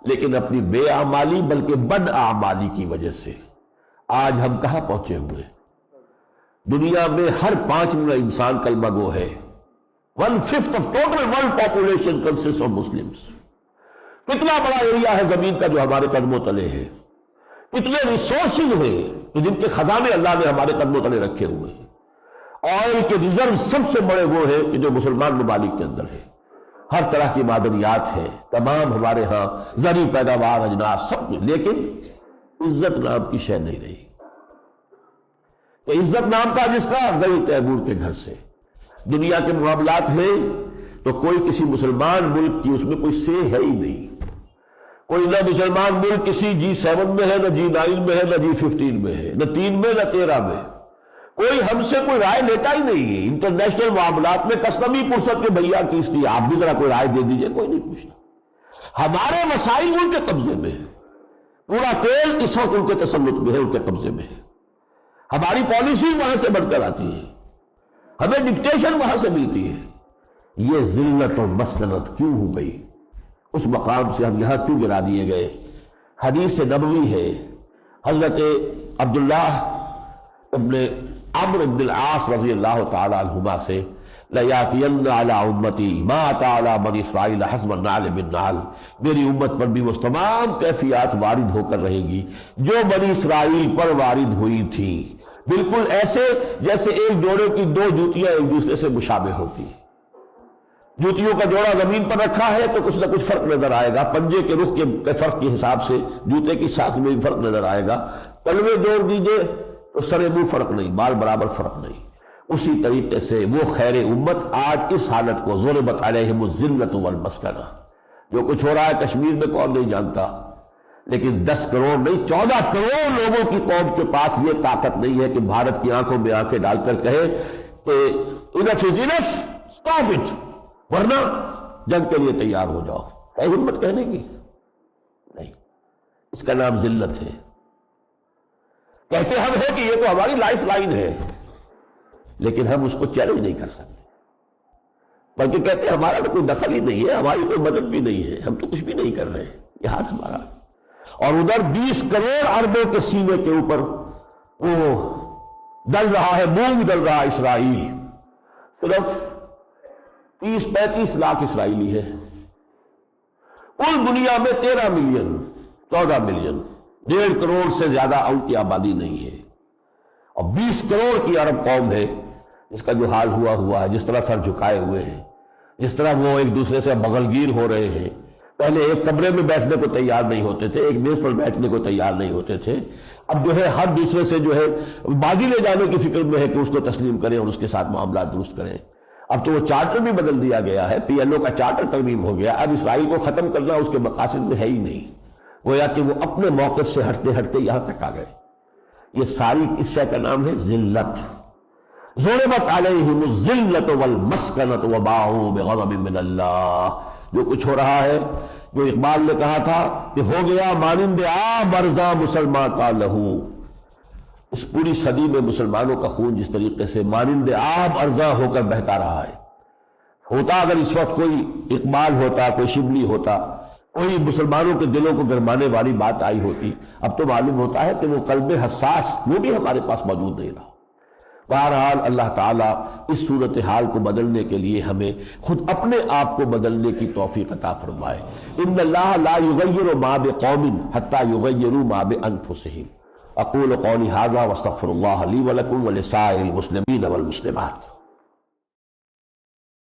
لیکن اپنی بے اعمالی بلکہ بد اعمالی کی وجہ سے آج ہم کہاں پہنچے ہوئے؟ دنیا میں ہر 5واں انسان کلمہ گو ہے۔ 1/5 of total world population consists of Muslims۔ کتنا بڑا ایریا ہے زمین کا جو ہمارے قدموں تلے ہے، کتنے ریسورسز ہیں کہ جن کے خزانے اللہ نے ہمارے قدموں تلے رکھے ہوئے ہیں۔ آئل کے ریزرو سب سے بڑے وہ ہیں کہ جو مسلمان ممالک کے اندر ہے، ہر طرح کی معدنیات ہے، تمام ہمارے ہاں زرعی پیداوار، اجناس سب کچھ، لیکن عزت نام کی شے نہیں رہی کہ عزت نام کا جس کا گئی تیمور کے گھر سے۔ دنیا کے معاملات ہیں تو کوئی کسی مسلمان ملک کی اس میں کوئی سے ہے ہی نہیں، کوئی نہ مسلمان ملک کسی G7 میں ہے، نہ G9 میں ہے، نہ G15 میں ہے، نہ 3 میں نہ 13 میں، کوئی ہم سے کوئی رائے لیتا ہی نہیں ہے۔ انٹرنیشنل معاملات میں کسٹمی پرست کے بھیا کی اس لیے آپ بھی ذرا کوئی رائے دے دیجئے، کوئی نہیں پوچھتا۔ ہمارے مسائل ان کے قبضے میں ہے، پورا تیل اس وقت ان کے تسلط میں ہے، ان کے قبضے میں ہے، ہماری پالیسی وہاں سے بڑھ کر آتی ہے، ہمیں ڈکٹیشن وہاں سے ملتی ہے۔ یہ ذلت اور مسکنت کیوں ہو گئی؟ اس مقام سے ہم یہاں کیوں گرا دیے گئے؟ حدیث نبوی ہے، حضرت عبداللہ ابن عمرو بن العاص رضی اللہ تعالی عنہما سے، لَيَأْتِيَنَّ عَلَىٰ أُمَّتِي مَا أَتَىٰ عَلَىٰ بَنِي إِسْرَائِيلَ حَسْبَ النَّعْلِ بِالنَّعْلِ، میری امت پر بھی وہ تمام کیفیات وارد ہو کر رہے گی جو بنی اسرائیل پر وارد ہوئی تھی، بالکل ایسے جیسے ایک جوڑے کی 2 جوتیاں ایک دوسرے سے مشابہ ہوتی ہیں۔ جوتیوں کا جوڑا زمین پر رکھا ہے تو کچھ نہ کچھ فرق نظر آئے گا، پنجے کے رخ کے فرق کے حساب سے جوتے کی ساخ میں بھی فرق نظر آئے گا، تلوے جوڑ دیجئے تو سر منہ فرق نہیں، بال برابر فرق نہیں۔ اسی طریقے سے وہ خیر امت آج اس حالت کو ضربت علیہم الذلۃ والمسکنہ، جو کچھ ہو رہا ہے کشمیر میں کون نہیں جانتا، لیکن 10 کروڑ نہیں 14 کروڑ لوگوں کی قوم کے پاس یہ طاقت نہیں ہے کہ بھارت کی آنکھوں میں آنکھیں ڈال کر کہے کہ انف از انف، اسٹاپ اٹ، ورنہ جنگ کے لیے تیار ہو جاؤ۔ ہے ہمت کہنے کی؟ نہیں، اس کا نام ذلت ہے۔ کہتے ہم ہیں کہ یہ تو ہماری لائف لائن ہے، لیکن ہم اس کو چیلنج نہیں کر سکتے، بلکہ کہتے ہیں ہمارا تو کوئی دخل ہی نہیں ہے، ہماری کوئی مدد بھی نہیں ہے، ہم تو کچھ بھی نہیں کر رہے ہیں، یہ ہاتھ ہمارا۔ اور ادھر 20 کروڑ عربوں کے سینے کے اوپر وہ ڈل رہا ہے، مونگ ڈل رہا ہے اسرائیل، صرف 30-35 لاکھ اسرائیلی ہے، کل دنیا میں 13 ملین 14 ملین 1.5 کروڑ سے زیادہ ان کی آبادی نہیں ہے، اور 20 کروڑ کی عرب قوم ہے جس کا جو حال ہوا ہے، جس طرح سر جھکائے ہوئے ہیں، جس طرح وہ ایک دوسرے سے بغلگیر ہو رہے ہیں۔ پہلے ایک کمرے میں بیٹھنے کو تیار نہیں ہوتے تھے، ایک میز پر بیٹھنے کو تیار نہیں ہوتے تھے، اب جو ہے ہر دوسرے سے جو ہے بازی لے جانے کی فکر میں ہے کہ اس کو تسلیم کریں اور اس کے ساتھ معاملات درست کریں۔ اب تو وہ چارٹر بھی بدل دیا گیا ہے، PLO کا چارٹر ترمیم ہو گیا، اب اسرائیل کو ختم کرنا اس کے مقاصد میں ہے ہی نہیں، گویا کہ وہ اپنے موقف سے ہٹتے ہٹتے یہاں تک آ گئے۔ یہ ساری اس شے کا نام ہے ذلت۔ ضربت علیہم الذلۃ والمسکنۃ وباءوا بغضب من اللہ، جو کچھ ہو رہا ہے، جو اقبال نے کہا تھا کہ ہو گیا مانند آب ارزاں مسلمان کا لہو، اس پوری صدی میں مسلمانوں کا خون جس طریقے سے مانند آب ارزاں ہو کر بہتا رہا ہے، ہوتا اگر اس وقت کوئی اقبال ہوتا، کوئی شبلی ہوتا، کوئی مسلمانوں کے دلوں کو گرمانے والی بات آئی ہوتی، اب تو معلوم ہوتا ہے کہ وہ قلب حساس وہ بھی ہمارے پاس موجود نہیں رہا۔ بہرحال اللہ تعالیٰ اس صورتحال کو بدلنے کے لیے ہمیں خود اپنے آپ کو بدلنے کی توفیق عطا فرمائے۔ ان اللہ لا یغیر ما بقوم حتی یغیروا ما بانفسہم۔ اقول قولی ھذا واستغفر اللہ لی ولکم ولسائر المسلمین والمسلمات۔